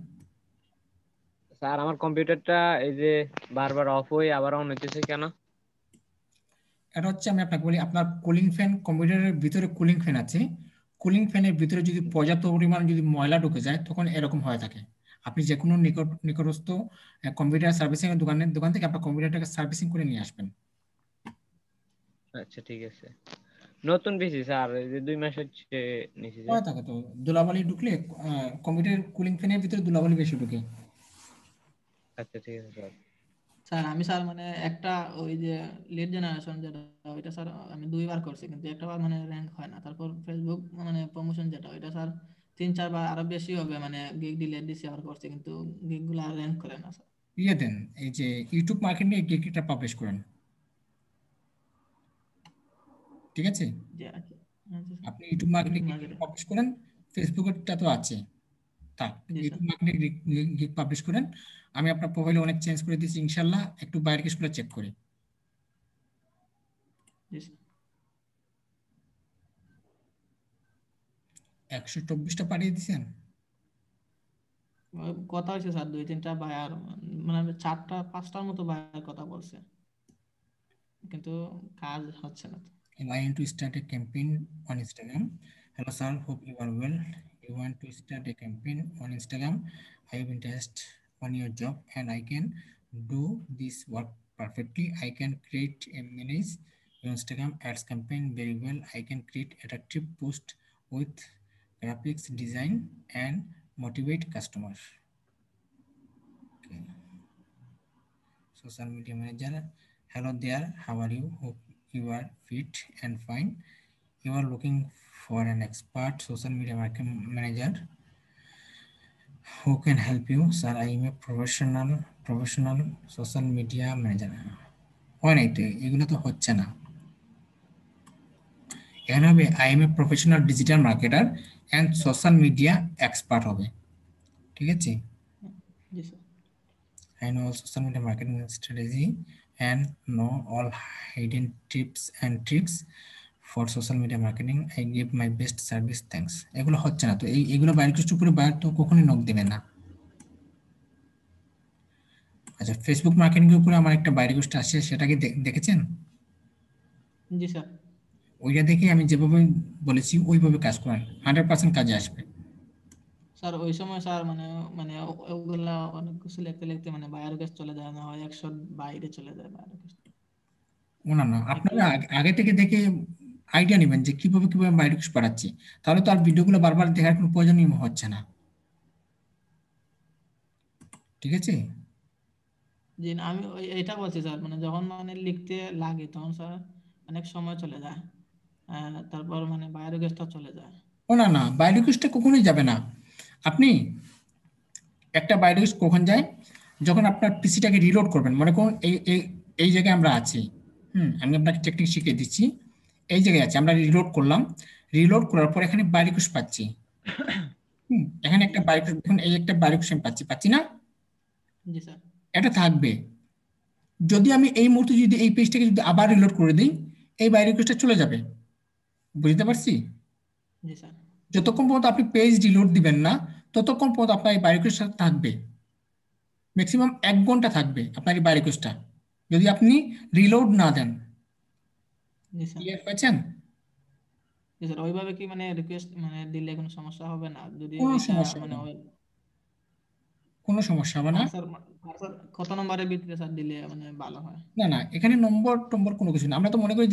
স্যার আমার কম্পিউটারটা এই যে বারবার অফ হয়ে আবার অন হইতেছে কেন? এটা হচ্ছে, আমি আপনাকে বলি, আপনার কুলিং ফ্যান, কম্পিউটারের ভিতরে কুলিং ফ্যান আছে, কুলিং ফ্যানের ভিতরে যদি পর্যাপ্ত পরিমাণ যদি ময়লা ঢুকে যায় তখন এরকম হয়ে থাকে। আপনি যে কোনো নিকটস্থ কম্পিউটার সার্ভিসিং এর দোকান থেকে আপনার কম্পিউটারটাকে সার্ভিসিং করে নিয়ে আসবেন। আচ্ছা ঠিক আছে। নতুন পিসি স্যার, এই যে 2 মাস হচ্ছে নিছি যে। হয়ে থাকে তো, ধুলাবালি ঢুকলে কম্পিউটার কুলিং ফ্যানের ভিতরে ধুলাবালি বেশি ঢুকে। আচ্ছা ঠিক আছে স্যার। স্যার আমি স্যার মানে একটা ওই যে লিড জেনারেশন যেটা, ওইটা স্যার আমি 2বার করছি, কিন্তু একটা বার মানে র্যাঙ্ক হয় না। তারপর ফেসবুক মানে প্রমোশন যেটা, ওইটা স্যার 3-4 বার আরো বেশি হবে, মানে গিগ ডিলেট দিছি আবার করছি, কিন্তু গিগ গুলো র্যাঙ্ক করে না স্যার। ইয়ে দেন, এই যে ইউটিউব মার্কেটিং এ গিগটা পাবলিশ করেন, ঠিক আছে? জি আচ্ছা আচ্ছা স্যার। আপনি ইউটিউব মার্কেটিং মার্কেটিং। পাবলিশ করেন, ফেসবুকেরটা তো আছে, থাক, জি sir. YouTube marketing gig publish করেন। আমি আপনার প্রোফাইলে অনেক চেঞ্জ করে দিয়েছি ইনশাল্লাহ, একটু বাইরের কিছুগুলো চেক করি। জি স্যার। 124টা পাঠিয়ে দিয়েছেন। ওই কথা হয়েছে স্যার, 2-3টা বায়ার, মানে 4টা-5টার মতো বায়ার কথা বলছে, কিন্তু কাজ হচ্ছে না তো। I want to start a campaign on Instagram. Hello sir, hope you are well. You want to start a campaign on Instagram? I have interest on your job and I can do this work perfectly. I can create and manage your Instagram ads campaign very well. I can create attractive post with graphics design and motivate customers. Okay. Social media manager. Hello there, how are you? Hope you are fit and fine. You are looking for an expert social media marketing manager who can help you. Sir, I am a professional social media manager. হয় নাই তো, এগুলো তো হচ্ছে না। এখানে হবে I M a professional digital marketer and social media expert হবে। ঠিক আছে? জি sir. I know social media marketing strategy and know all hidden tips and tricks for social media marketing. I give my best service. Thanks. এগুলো হচ্ছে না তো এইগুলো বাইরে কিছু করে বাইরে তো কখনোই নক দেবে না। আচ্ছা, ফেসবুক মার্কেটিং এর উপরে আমার একটা বাইরে কোর্স আছে, সেটা কি দেখেছেন? জি স্যার। ওইটা দেখে আমি যেভাবে বলেছি ওইভাবে কাজ করেন, 100% কাজে আসবে। স্যার ওই সময় স্যার মানে মানে ওগুলা অনেক কিছু লিখতে লিখতে মানে বায়ার কাছে চলে যায়, না হয় 100 বাইরে চলে যায় বায়ার কাছে। না, আপনারা আগে থেকে দেখে আইডিয়া নেবেন যে কিভাবে বাইরে কোর্স বাড়াচ্ছি, তাহলে তো আর ভিডিওগুলো বারবার দেখার কোনো প্রয়োজনই হচ্ছে না। ঠিক আছে? জি আমি এটা বলছি স্যার, মানে যখন মানে লিখতে লাগে তখন স্যার অনেক সময় চলে যায়, তারপর মানে বায়ার কাছে চলে যায়। না, বাইরে কোর্সটা কখনোই যাবে না। আপনি একটা বাইরে কোর্স কখন যায়? যখন আপনার পিসিটাকে রিলোড করবেন, মনে করুন এই জায়গায় আমরা আছি, আমি আপনাকে টেকনিক শিখিয়ে দিচ্ছি। এই জায়গায় আছে, আমরা রিলোড করলাম, রিলোড করার পর এখানে বাইরে কোর্স পাচ্ছি, এখানে একটা বাইরে কোর্স, দেখুন এই একটা বাইরে কোর্স আমি পাচ্ছি না? জি স্যার। এটা থাকবে। যদি আমি এই মুহূর্তে যদি এই পেজটাকে যদি আবার রিলোড করে দিই, এই বাইরে কোর্সটা চলে যাবে। বুঝতে পারছি? জি স্যার। যতক্ষণ পর্যন্ত আপনি পেজ রিলোড দিবেন না, ততক্ষণ পর্যন্ত আপনার এই বাইরে কোর্সটা থাকবে। ম্যাক্সিমাম 1 ঘন্টা থাকবে আপনার এই বাইরে কোর্সটা, যদি আপনি রিলোড না দেন। জি স্যার। ক্লিয়ার পাচ্ছেন? জি স্যার। ওইভাবে কি মানে রিকোয়েস্ট মানে দিলে কোনো সমস্যা হবে না যদি কোনো ওইটা সমস্যা হবে মানে না, কোনো সমস্যা হবে না। স্যার কত নম্বরের ভিতরে স্যার দিলে মানে ভালো হয়? না, এখানে নম্বর কোনো কিছু না। আমরা তো মনে করি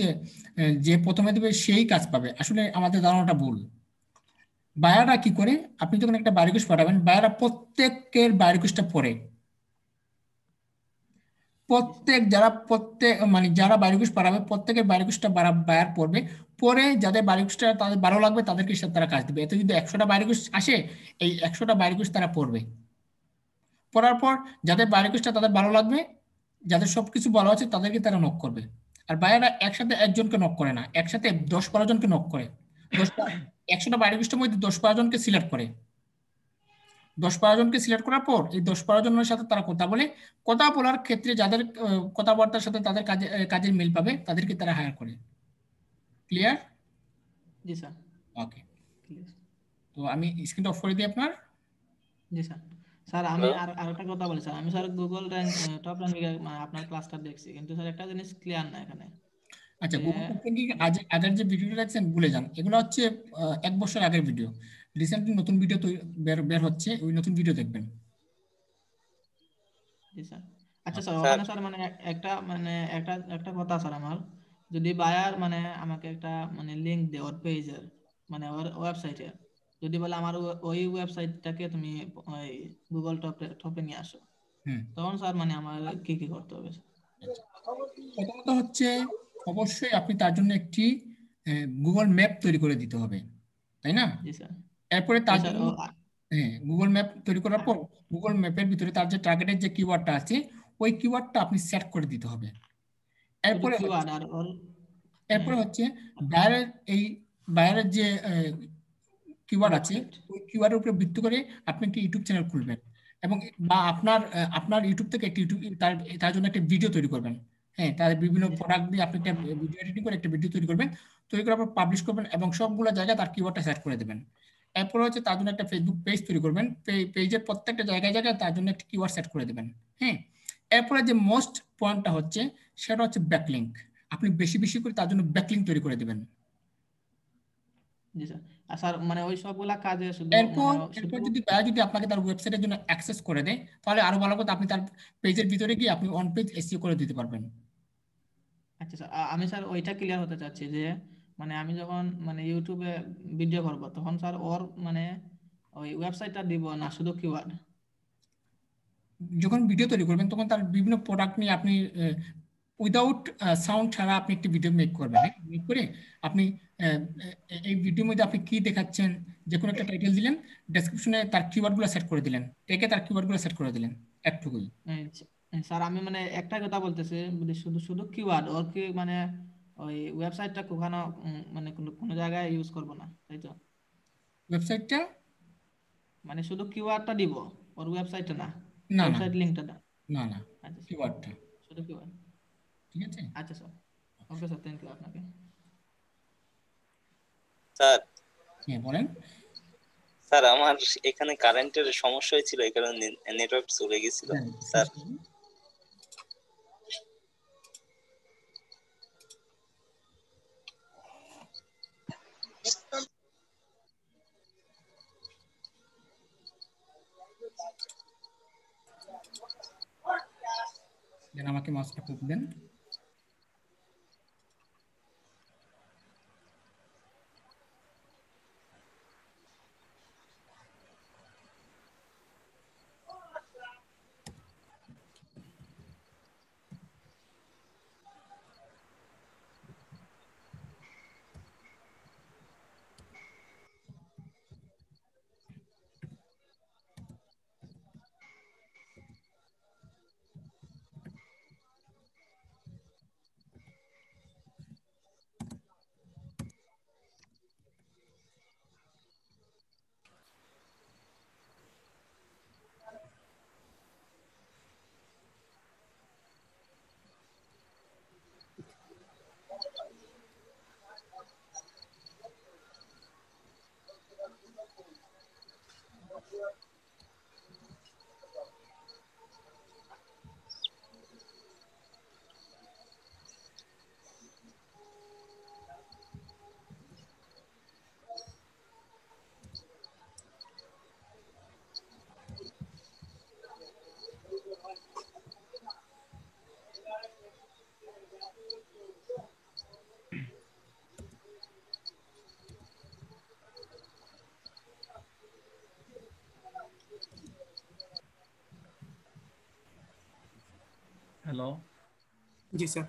যে প্রথমে দেবে সেই কাজ পাবে, আসলে আমাদের ধারণাটা ভুল। বায়াররা কি করে, আপনি যখন একটা বায়ো রিকোয়েস্ট পাঠাবেন, বায়াররা প্রত্যেকের বায়ো রিকোয়েস্টটা পড়ে, যারা বায়ো রিকোয়েস্ট পাঠাবে প্রত্যেকের বায়ো রিকোয়েস্টটা বায়ার পড়বে, পরে যাদের বায়ো রিকোয়েস্টটা তাদের ভালো লাগবে তাদেরকে তারা কাজ দেবে। এতে যদি 100টা বায়ো রিকোয়েস্ট আসে, এই 100টা বায়ো রিকোয়েস্ট তারা পড়বে। পড়ার পর যাদের বায়ো রিকোয়েস্টটা তাদের ভালো লাগবে, যাদের সবকিছু বলা আছে তাদেরকে তারা নক করবে। আর বায়াররা একসাথে একজনকে নক করে না, একসাথে 10-12 জনকে নক করে। 100টা বায়ো রিকোয়েস্টের মধ্যে 10-12 জনকে সিলেক্ট করে। 10-12 জনকে সিলেক্ট করার পর এই 10-12 জনের সাথে তারা কথা বলে, কথা বলার ক্ষেত্রে যাদের কথাবার্তার সাথে তাদের কাজের মিল পাবে তাদেরকে তারা হায়ার করে। ক্লিয়ার? জি স্যার। ওকে, তো আমি স্ক্রিনটা অফ করে দিই আপনার। জি স্যার। স্যার আমি আরেকটা কথা বলি স্যার, আমি স্যার গুগল টপ র্যাঙ্কিং মানে আপনার ক্লাসটা দেখছি, কিন্তু স্যার একটা জিনিস ক্লিয়ার না এখানে। আচ্ছা, গুগল টপ র্যাঙ্কিং আগের যে ভিডিওটা দেখছেন ভুলে যান, এগুলো হচ্ছে 1 বছর আগের ভিডিও। রিসেন্টলি নতুন ভিডিও তো বের হচ্ছে, ওই নতুন ভিডিও দেখবেন। জি স্যার। আচ্ছা স্যার, ওখানে স্যার মানে একটা কথা স্যার, আমার যদি বায়ার মানে আমাকে একটা মানে লিংক দেয় ওর পেজের মানে ওর ওয়েবসাইটে, যদি বলে আমার ওই ওয়েবসাইটটাকে তুমি ওই গুগল টপে নিয়ে আসো, তখন স্যার মানে আমার কি কি করতে হবে? প্রথমত হচ্ছে অবশ্যই আপনি তার জন্য একটি গুগল ম্যাপ তৈরি করে দিতে হবে, তাই না? জি স্যার। এরপরে তার জন্য গুগল ম্যাপ তৈরি করার পর গুগল ম্যাপের ভিতরে তার যে টার্গেটের যে কিওয়ার্ডটা আছে ওই কিওয়ার্ডটা আপনি সেট করে দিতে হবে। এরপরে হচ্ছে বায়ারের যে কিওয়ার্ড আছে ওই কিওয়ার্ডের উপরে ভিত্তি করে আপনি একটি ইউটিউব চ্যানেল খুলবেন, এবং বা আপনার ইউটিউব থেকে একটি তার জন্য একটা ভিডিও তৈরি করবেন। হ্যাঁ, তাদের বিভিন্ন প্রোডাক্ট দিয়ে আপনি একটা ভিডিও এডিটিং করে একটা ভিডিও তৈরি করবেন, তৈরি করার পর পাবলিশ করবেন এবং সবগুলো জায়গায় তার কিওয়ার্ডটা সেট করে দেবেন। এরপর হচ্ছে তার জন্য একটা ফেসবুক পেজ তৈরি করবেন, পেজের প্রত্যেকটা জায়গায় তার জন্য একটা কিওয়ার্ড সেট করে দেবেন। হ্যাঁ, এরপরে যে মোস্ট পয়েন্টটা হচ্ছে সেটা হচ্ছে ব্যাকলিংক। আপনি বেশি বেশি করে তার জন্য ব্যাকলিংক তৈরি করে দেবেন। জি স্যার। আর স্যার মানে ওই সবগুলা কাজে শুধু এরপর যদি আপনাকে তার ওয়েবসাইটের জন্য অ্যাক্সেস করে দেয়, তাহলে আরো ভালো কথা আপনি তার পেজের ভিতরে গিয়ে আপনি অন পেজ এসইও করে দিতে পারবেন। আচ্ছা স্যার, আমি স্যার ওইটা ক্লিয়ার হতে চাচ্ছি যে মানে আমি যখন মানে ইউটিউবে ভিডিও করব তখন স্যার ওর মানে ওই ওয়েবসাইটটা দিব না, শুধু কিওয়ার্ড? যখন ভিডিও তৈরি করবেন তখন তার বিভিন্ন প্রোডাক্ট নিয়ে আপনি উইদাউট সাউন্ড ছাড়া আপনি একটি ভিডিও মেক করবেন। মেক করে আপনি এই ভিডিওর মধ্যে আপনি কি দেখাচ্ছেন যে কোনো একটা টাইটেল দিলেন, ডেসক্রিপশনে তার কিওয়ার্ডগুলো সেট করে দিলেন, টেকে তার কিওয়ার্ডগুলো সেট করে দিলেন, একটুকুই। স্যার আমি মানে একটা কথা বলতেছি, শুধু শুধু কিওয়ার্ড, ওর কি মানে ওই ওয়েবসাইটটা কোথাও মানে কোনো জায়গায় ইউজ করব না, তাই তো? ওয়েবসাইটটা মানে শুধু কিওয়ার্ডটা দিব ওর ওয়েবসাইটে না, না না ওয়েবসাইট লিংকটা না? না না আচ্ছা স্যার, কিওয়ার্ডটা, শুধু কিওয়ার্ড। ঠিক আছে? আচ্ছা sir, okay sir, thank you আপনাকে। স্যার হ্যাঁ বলেন। স্যার আমার এখানে কারেন্টের সমস্যা হয়েছিল, এই কারণে নেটওয়ার্ক চলে গেছিল স্যার। দেন আমাকে মাউসটা ক্লিক দেন। হ্যালো, জি স্যার।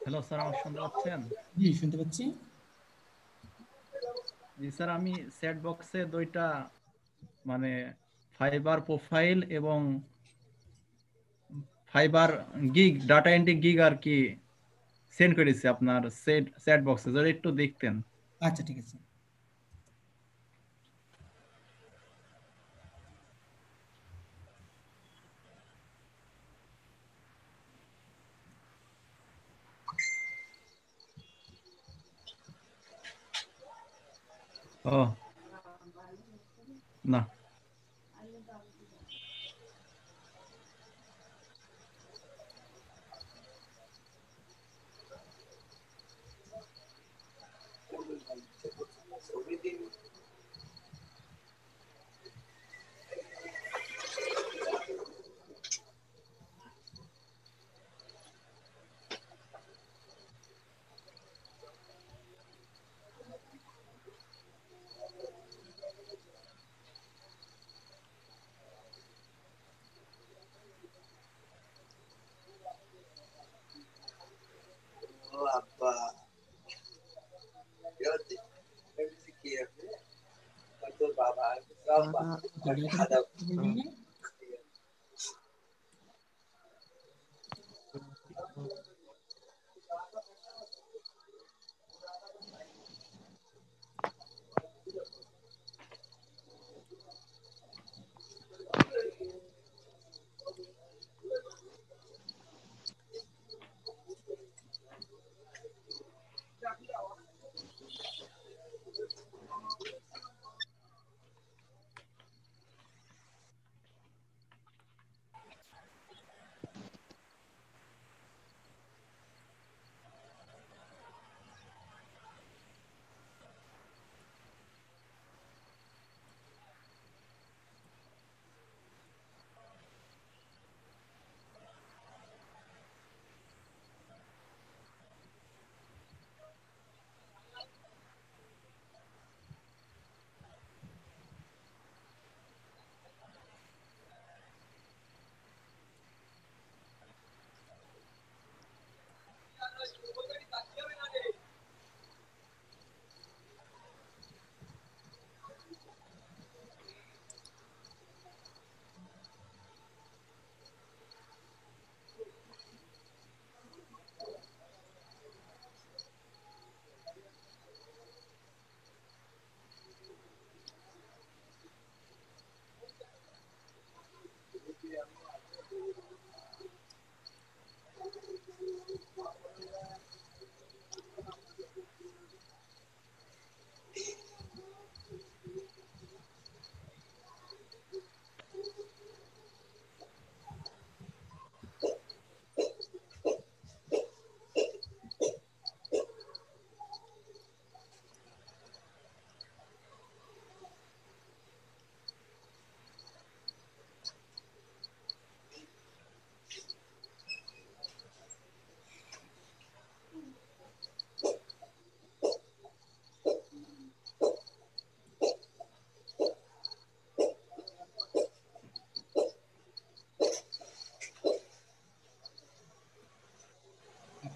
হ্যালো স্যার, আমাকে শুনতে পাচ্ছেন? জি শুনতে পাচ্ছি। জি স্যার, আমি চ্যাট বক্সে দুইটা মানে ফাইবার প্রোফাইল এবং Fiverr gig data entry gig আর কি সেন্ড করেছি আপনার চ্যাট বক্সে, যদি একটু দেখতেন। আচ্ছা ঠিক আছে। ও না,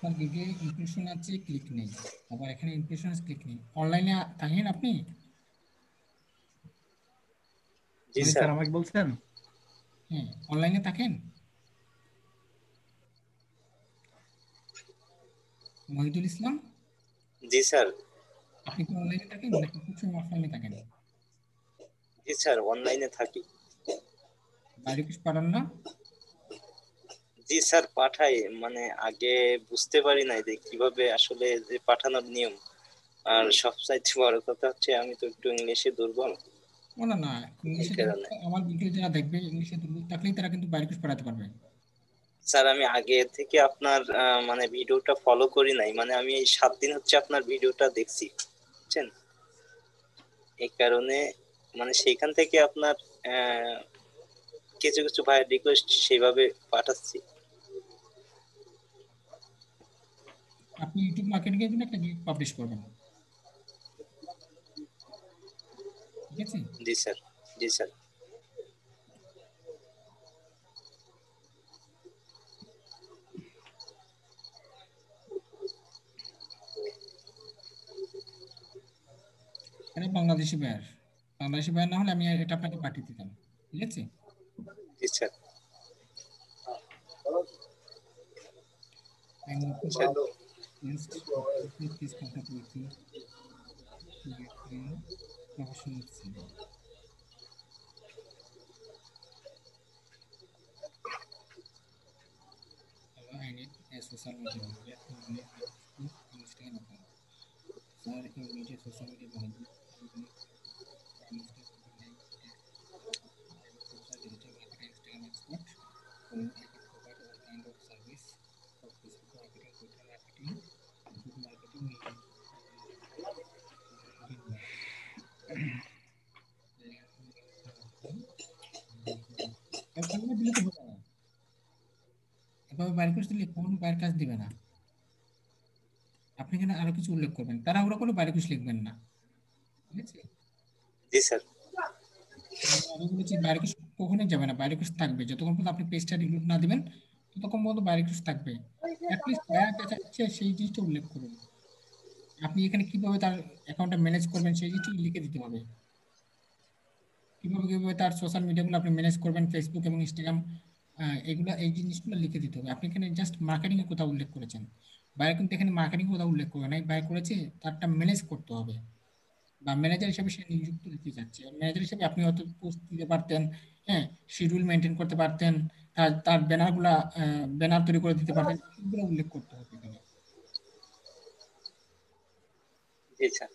আপনার গিগে ইমপ্রেশন আছে, ক্লিক নেই, আবার এখানে ইমপ্রেশন আছে, ক্লিক নেই। অনলাইনে থাকেন আপনি? জি স্যার স্যার। আমাকে বলছেন? হ্যাঁ, অনলাইনে থাকেন? মহিদুল ইসলাম, জি স্যার। আপনি কি অনলাইনে থাকেন নাকি কিছু অফলাইনে থাকেন? জি স্যার, অনলাইনে থাকি। বাইরে কিছু পাঠান না? জি স্যার পাঠাই, মানে আগে বুঝতে পারি নাই যে কিভাবে আসলে যে পাঠানোর নিয়ম। আর সবচাইতে বড় কথা হচ্ছে আমি তো একটু ইংলিশে দুর্বল, ও না না, এই ইংলিশে কারণে। আমার ভিডিও যারা দেখবে ইংলিশে দুর্বল থাকলেই তারা কিন্তু বাইরে কিছু পাঠাতে পারবে। স্যার আমি আগে থেকে আপনার মানে ভিডিওটা ফলো করি নাই, মানে আমি এই 7 দিন হচ্ছে আপনার ভিডিওটা দেখছি, বুঝছেন? এই কারণে মানে সেইখান থেকে আপনার কিছু কিছু ভাইয়ের রিকোয়েস্ট সেইভাবে পাঠাচ্ছি। আপনি ইউটিউব মার্কেটিং এর জন্য একটা গিগ পাবলিশ করবেন, ঠিক আছে? জি স্যার। জি স্যার। এটা বাংলাদেশি ভাইয়ার, বাংলাদেশি ভাইয়ার না হলে আমি এটা আপনাকে পাঠিয়ে দিতাম, ঠিক আছে? জি sir. And sir next, please contact with me to get professional CV. I need a social media manager to manage my Facebook and Instagram account. Sir, you need a social media manager. You need Instagram like I'm a social digital marketing Instagram expert. So I can provide all kind of service for Facebook marketing, Twitter marketing, YouTube marketing, এভাবে দিলে তো হবে না, এভাবে বাইর করে দিলে কোনো বাইর কাজ দিবে না। আপনি এখানে আরো কিছু উল্লেখ করবেন, তারা ওরা কোনো বাইরে কিছু লিখবেন না, ঠিক আছে? জি স্যার। আমি বলেছি বাইরে কিছু কখনোই যাবে না, বাইরে কিছু থাকবে যতক্ষণ পর্যন্ত আপনি পেজটা রিলোড না দিবেন, ততক্ষণ পর্যন্ত বাইরে কিছু থাকবে। অ্যাটলিস্ট ভাইয়া দেখাচ্ছে সেই জিনিসটা উল্লেখ করুন। আপনি এখানে কিভাবে তার অ্যাকাউন্টটা ম্যানেজ করবেন সেই জিনিসটা লিখে দিতে হবে। কিভাবে কিভাবে তার সোশ্যাল মিডিয়াগুলো আপনি ম্যানেজ করবেন, ফেসবুক এবং ইনস্টাগ্রাম, এগুলো এই জিনিসগুলো লিখে দিতে হবে। আপনি এখানে জাস্ট মার্কেটিং এর কথা উল্লেখ করেছেন, বাইরে কিন্তু এখানে মার্কেটিং কথা উল্লেখ করে নাই, বাইরে করেছে তারটা ম্যানেজ করতে হবে বা ম্যানেজার হিসেবে সে নিযুক্ত দিতে চাচ্ছে। ম্যানেজার হিসেবে আপনি হয়তো পোস্ট দিতে পারতেন, হ্যাঁ, শিডিউল মেনটেন করতে পারতেন, তার তার ব্যানারগুলা ব্যানার তৈরি করে দিতে পারতেন, এগুলো উল্লেখ করতে হবে এখানে। জি স্যার।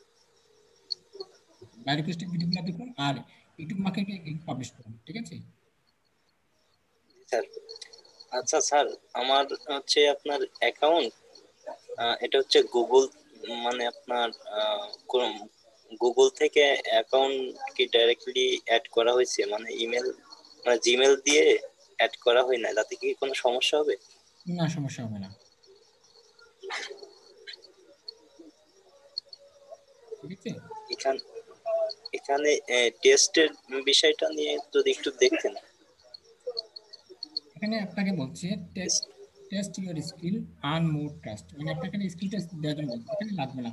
বাইরে কোস্টের ভিডিওগুলো দেখুন আর ইউটিউব মার্কেটে পাবলিশ করুন, ঠিক আছে? স্যার আচ্ছা স্যার, আমার হচ্ছে আপনার অ্যাকাউন্ট, এটা হচ্ছে গুগল, মানে আপনার গুগল থেকে অ্যাকাউন্ট কি ডাইরেক্টলি অ্যাড করা হয়েছে, মানে ইমেল মানে জিমেল দিয়ে অ্যাড করা হয় না, তাতে কি কোনো সমস্যা হবে? না, সমস্যা হবে না, ঠিক আছে? এখান এখানে টেস্টের বিষয়টা নিয়ে যদি একটু দেখতেন। এখানে আপনাকে বলছে test test your skill earn more trust, মানে আপনাকে এখানে স্কিল টেস্ট দেওয়ার জন্য বলছে, এখানে লাগবে না।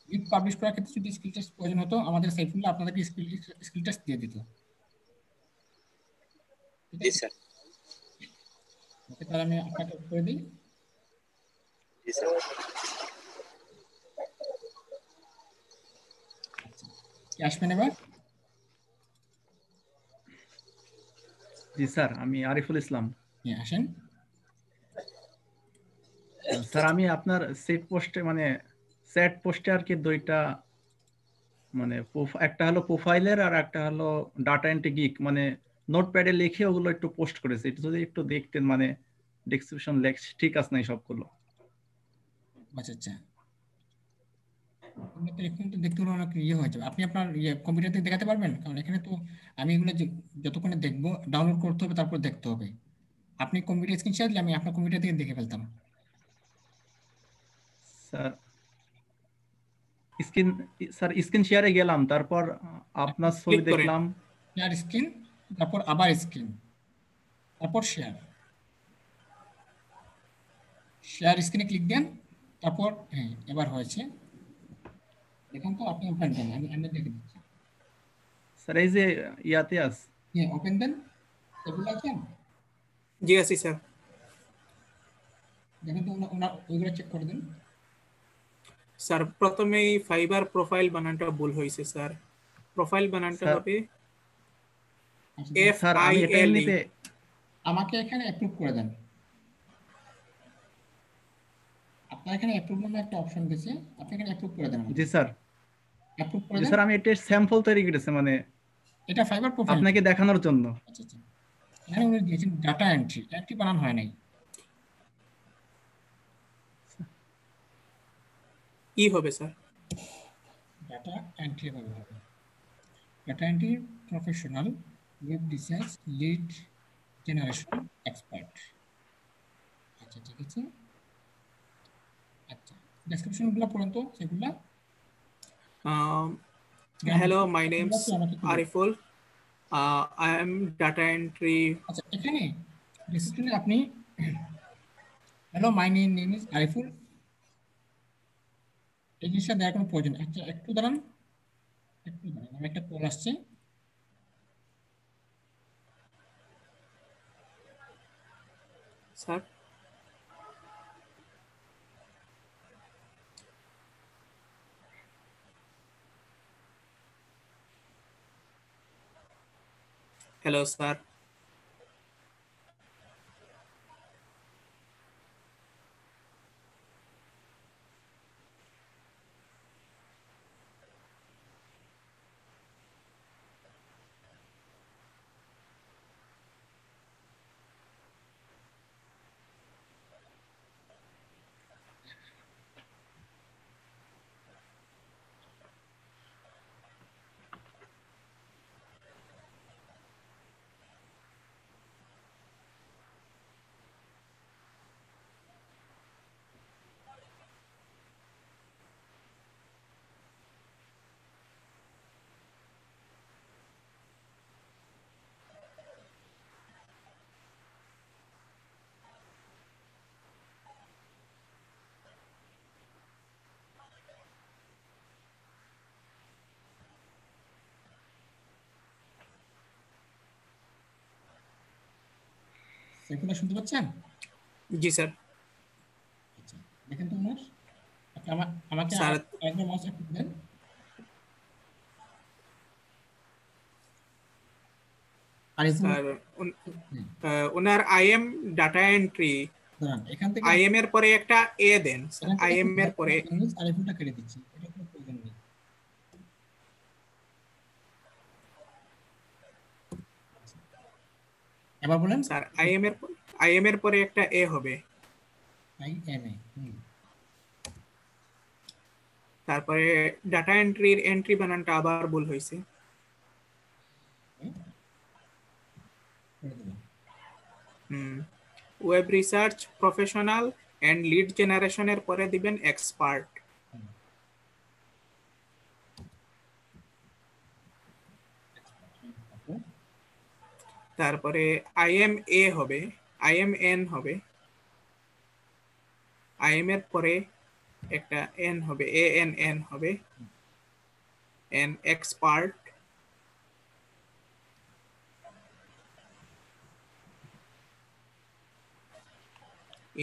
গিগ পাবলিশ করার ক্ষেত্রে যদি স্কিল টেস্ট প্রয়োজন হতো, আমাদের সাইফুল্লাহ আপনাদেরকে স্কিল টেস্ট দিয়ে দিত, ঠিক জি আছে? স্যার। ওকে, তাহলে আমি আপনাকে করে দিই। জি স্যার। আচ্ছা, কি আসবেন এবার? জি স্যার, আমি আরিফুল ইসলাম। হ্যাঁ, আসেন। স্যার আমি আপনার সেট পোস্টে মানে সেট পোস্টে আর কি দুইটা মানে একটা হলো প্রোফাইলের আর একটা হলো ডাটা এন্ট্রি গিগ মানে নোটপ্যাডে লিখে ওগুলো একটু পোস্ট করেছে, এটা যদি একটু দেখতেন মানে ডেসক্রিপশন লেখা ঠিক আছে না সবগুলো। আচ্ছা আচ্ছা, এখন তো দেখতে হলে অনেক ইয়ে হয়ে যাবে। আপনি আপনার কম্পিউটার থেকে দেখাতে পারবেন? কারণ এখানে তো আমি এগুলো যতক্ষণে দেখবো ডাউনলোড করতে হবে, তারপর দেখতে হবে। আপনি কম্পিউটার স্ক্রিন শেয়ার দিলে আমি আপনার কম্পিউটার থেকে দেখে ফেলতাম। স্যার স্ক্রিন স্যার স্ক্রিন শেয়ারে গেলাম, তারপর আপনার ছবি ক্লিক করেন দেখলাম। শেয়ার স্ক্রিন, তারপর আবার স্ক্রিন, তারপর শেয়ার। শেয়ার স্ক্রিনে ক্লিক দেন, তারপর হ্যাঁ এবার হয়েছে। দেখুন তো আপনি ওপেন দেন, আমি দেখে দিচ্ছি। স্যার এই যে ইয়াতে আছে। হ্যাঁ ওপেন দেন, এগুলো আছেন। জি আছি স্যার। দেখুন তো ওনার ওইগুলো চেক করে দিন। স্যার প্রথমেই ফাইবার প্রোফাইল বানানটা ভুল হয়েছে স্যার। প্রোফাইল বানানটা স্যার, হবে স্যার আমি এটা FILE। এমনিতে আমাকে এখানে অ্যাপ্রুভ করে দেন। আপনার এখানে অ্যাপ্রুভ নামে একটা অপশন দিয়েছে, আপনি এখানে অ্যাপ্রুভ করে দেন। জি স্যার, অ্যাপ্রুভ করে জি দেন। স্যার আমি এটা স্যাম্পল তৈরি করেছি মানে এটা ফাইবার প্রোফাইল আপনাকে দেখানোর জন্য। আচ্ছা আচ্ছা, এখানে উনি দিয়েছেন ডাটা এন্ট্রি, এন্ট্রি বানান হয় নাই। কি হবে স্যার? ডাটা এন্ট্রি হবে। Data entry professional, web design, lead generation expert. আচ্ছা ঠিক আছে। আচ্ছা ডেসক্রিপশনগুলো পড়ুন তো সেগুলা। Hello, my name's Ariful. I am data entry. আচ্ছা এখানে ডেসক্রিপশনে আপনি hello my name is Ariful, এই জিনিসটা দেওয়ার কোনো প্রয়োজন। আচ্ছা একটু দাঁড়ান, আমি একটা কল আসছে। Sir hello sir. সেগুলো শুনতে পাচ্ছেন? জি স্যার। আচ্ছা দেখেন তো ওনার, আপনি আমাকে স্যার একবার মাউস একটু দেন। স্যার ওনার IM ডাটা এন্ট্রি, এখান থেকে IM এর পরে একটা এ দেন। IM এর পরে আরিফুলটা কেটে দিচ্ছি, এটা কোনো প্রয়োজন নেই। এবার বলেন স্যার IM এর পরে একটা এ হবে। IMA তারপরে ডাটা এন্ট্রির এন্ট্রি বানানটা আবার ভুল হয়েছে। Web research professional and lead জেনারেশনের পরে দিবেন এক্সপার্ট। তারপরে IMA হবে, IMN হবে, IM এর পরে একটা N হবে, ANN হবে, N expert.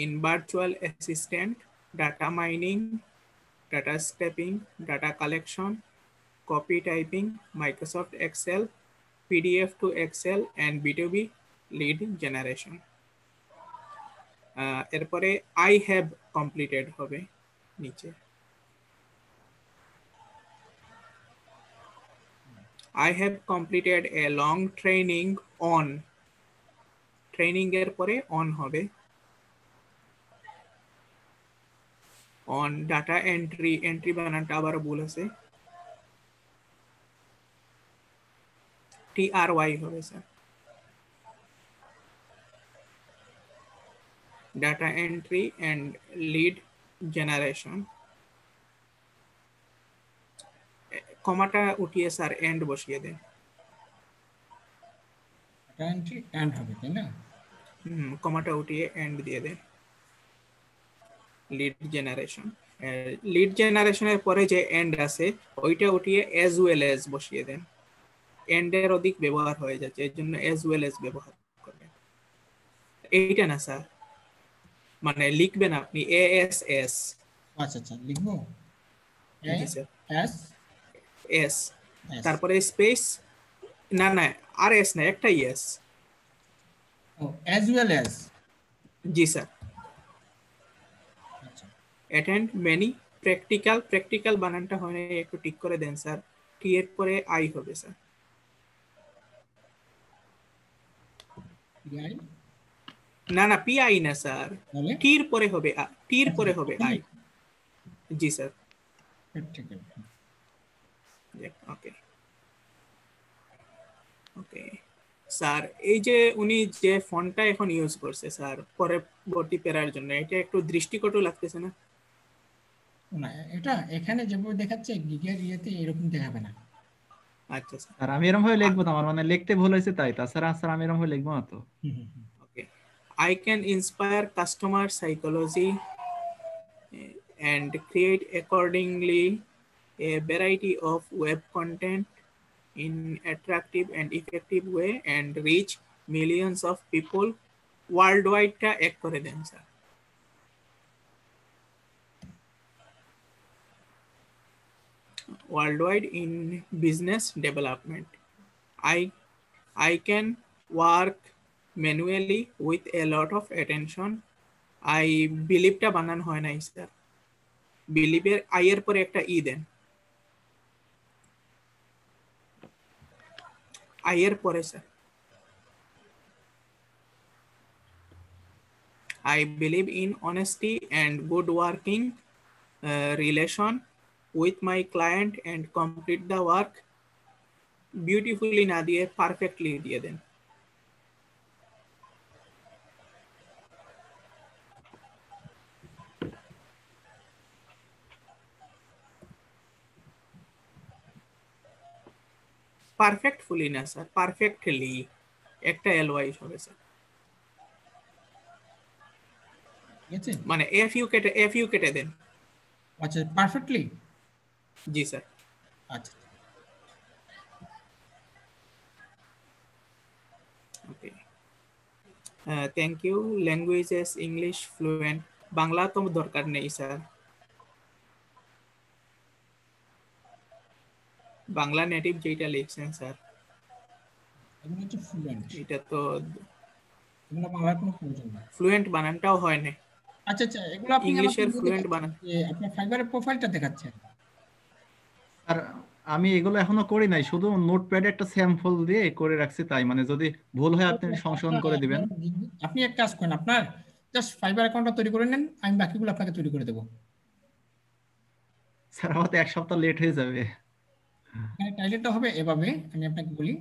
In virtual assistant, data mining, data scraping, data collection, copy typing, Microsoft Excel, PDF to Excel, and B2B lead generation. এরপরে আই হ্যাভ কমপ্লিটেড হবে নিচে। I have completed a long training on, training এর পরে on হবে, on data entry, entry বানানটা আবার ভুল আছে, TRY হবে sir, data entry and lead generation, কমাটা উঠিয়ে স্যার এন্ড বসিয়ে দেন। data entry and হবে তাই না? কমাটা উঠিয়ে এন্ড দিয়ে দেন। লিড জেনারেশন, লিড জেনারেশনের পরে যে এন্ড আছে ওইটা উঠিয়ে as well as বসিয়ে দেন। এন্ডের অধিক ব্যবহার হয়ে যাচ্ছে, এর জন্য as well as ব্যবহার করবেন। এইটা না স্যার, মানে লিখবেন আপনি ASS। আচ্ছা আচ্ছা লিখবো জি স্যার, AS তারপরে স্পেস, না না আর এস না, একটা ইয়েস। ও as well as, জি স্যার। আচ্ছা অ্যাটেন্ড মেনি প্র্যাকটিক্যাল, প্র্যাকটিক্যাল বানানটা হয় না, একটু ঠিক করে দেন স্যার, টি এর পরে আই হবে স্যার। PI না না পিআই না স্যার, টির পরে হবে, টির পরে হবে I. G sir. Practical okay okay sir, এই যে উনি যে ফন্টটা এখন ইউজ করছে স্যার পরবর্তী প্যারার জন্য, এটা একটু দৃষ্টিকটু লাগতেছে না? না এটা এখানে যেভাবে দেখাচ্ছে গিগের ইয়েতে এরকম দেখাবে না। আচ্ছা স্যার, আর আমি এরকম ভাবে লিখবো না, আমার মানে লিখতে ভুল হয়েছে তাই, তাছাড়া স্যার আমি এরকম ভাবে লিখবো না তো। ওকে, I can inspire customer psychology and create accordingly a variety of web content in attractive and effective way and reach millions of people worldwide টা এক করে দেন sir. Worldwide in business development. I can work manually with a lot of attention. I believe টা বানান হয় নাই স্যার, believe এর আই এর পরে একটা ই দেন, আই এর পরে sir. I believe in honesty and good working relation with my client and complete the work beautifully না দিয়ে perfectly দিয়ে দেন। পারফেক্টফুলি না স্যার, পারফেক্টলি, একটা এলওয়াই হবে স্যার, মানে এফ ইউ কেটে দেন। আচ্ছা পারফেক্টলি, জি স্যার। আচ্ছা okay, thank you. Languages English fluent, Bangla তো দরকার নেই স্যার, বাংলা নেটিভ যেটা লিখছেন স্যার এগুলো হচ্ছে ফ্লুয়েন্ট, এটা তো এগুলো বাংলার কোনো প্রয়োজন নেই। ফ্লুয়েন্ট বানানটাও হয় না। আচ্ছা আচ্ছা এগুলো আপনি ইংলিশের ফ্লুয়েন্ট বানান, আপনার ফাইবারের প্রোফাইলটা দেখাচ্ছেন। আর আমি এগুলো এখনো করি নাই, শুধু নোটপ্যাডে একটা স্যাম্পল দিয়ে করে রাখছি, তাই মানে যদি ভুল হয় আপনি সংশোধন করে দিবেন। আপনি এক কাজ করেন, আপনার জাস্ট ফাইবার অ্যাকাউন্টটা তৈরি করে নেন, আমি বাকিগুলো আপনাকে তৈরি করে দেবো। স্যার আমার তো এক সপ্তাহ লেট হয়ে যাবে। এখানে টাইটেলটা হবে এভাবে, আমি আপনাকে বলি,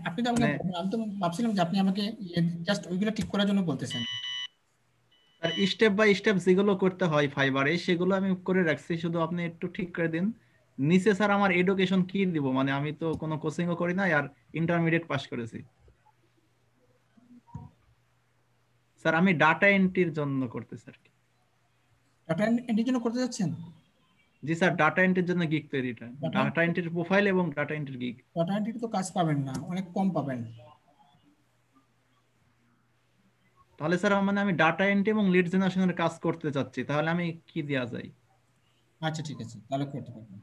আপনি তো আমাকে, আমি তো ভাবছিলাম যে আপনি আমাকে জাস্ট ওইগুলো ঠিক করার জন্য বলতেছেন। আর স্টেপ বাই স্টেপ যেগুলো করতে হয় ফাইবারে সেগুলো আমি করে রাখছি, শুধু আপনি একটু ঠিক করে দিন। নিচে স্যার আমার এডুকেশন কি দিব, মানে আমি তো কোনো কোচিংও করি না আর ইন্টারমিডিয়েট পাস করেছি। স্যার আমি ডাটা এন্ট্রির জন্য করতেছি আর কি। ডাটা এন্ট্রির জন্য করতে যাচ্ছেন? জি স্যার, ডাটা এন্ট্রির জন্য গিগ তৈরিটা, ডাটা এন্ট্রির প্রোফাইল এবং ডাটা এন্ট্রির গিগ। ডাটা এন্ট্রি তো কাজ পাবেন না, অনেক কম পাবেন। তাহলে স্যার মানে আমি ডাটা এন্ট্রি এবং লিড জেনারেশনের কাজ করতে চাচ্ছি, তাহলে আমি কি দেয়া যায়? আচ্ছা ঠিক আছে, তাহলে করতে পারবেন।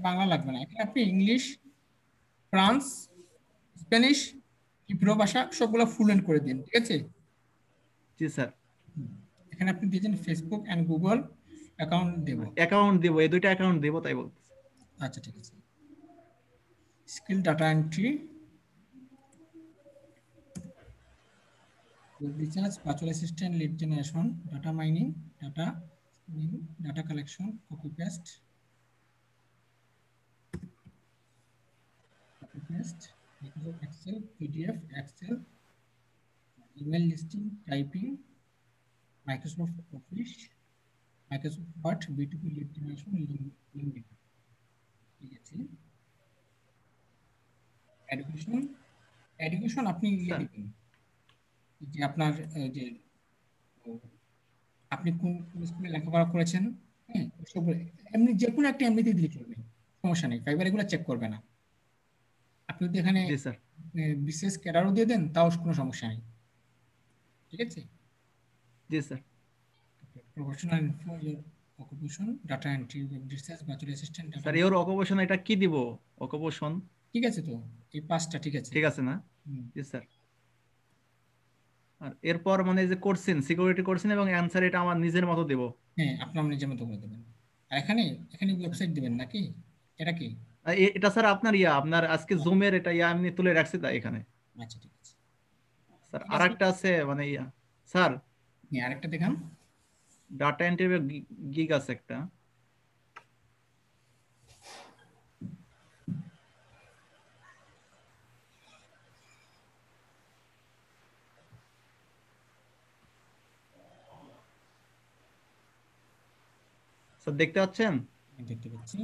বাংলা লাগবে না, এখানে আপনি ইংলিশ, ফ্রান্স, স্প্যানিশ, হিব্রু ভাষা সবগুলো ফ্লুয়েন্ট করে দিন, ঠিক আছে? জি স্যার। এখানে আপনি দিয়েছেন ফেসবুক এন্ড গুগল অ্যাকাউন্ট দেব, অ্যাকাউন্ট দেব, এই দুইটা অ্যাকাউন্ট দেব তাই বলতে। আচ্ছা ঠিক আছে। Skill data entry, research, virtual assistant, lead generation, data mining, data collection, copy paste, Microsoft Excel, PDF, Excel, email listing, typing, Microsoft Office, Microsoft Word, B2B lead generation, LinkedIn, ঠিক আছে? এডুকেশন আপনি ইয়ে দিবেন যে আপনার যে আপনি কোন স্কুলে লেখাপড়া করেছেন, হ্যাঁ সব এমনি যে কোনো একটা এমনিতে দিলে চলবে, সমস্যা নেই, ফাইবার এগুলো চেক করবে না। আপনি যদি এখানে বিশেষ ক্যাডারও দিয়ে দেন তাও কোনো সমস্যা নেই, ঠিক আছে? জি sir. Professional info, your occupation, data entry, research, virtual assistant, sir your occupation এটা কি দিব? অকুপেশন ঠিক আছে তো, এই পাঁচটা ঠিক আছে, ঠিক আছে না? জি স্যার। আর এরপর মানে যে কোশ্চেন, সিকিউরিটি কোশ্চেন এবং অ্যানসার এটা আমার নিজের মতো দেব? হ্যাঁ আপনার নিজের মতো করে দেবেন। আর এখানে ওয়েবসাইট দিবেন নাকি? এটা কি? এটা স্যার আপনার আপনার আজকে জুমের এটা আমি তুলে রাখছি তাই এখানে। আচ্ছা ঠিক আছে স্যার আরেকটা আছে মানে স্যার আরেকটা দেখান, ডাটা এন্ট্রি গিগ আছে একটা। স্যার দেখতে পাচ্ছেন? দেখতে পাচ্ছি।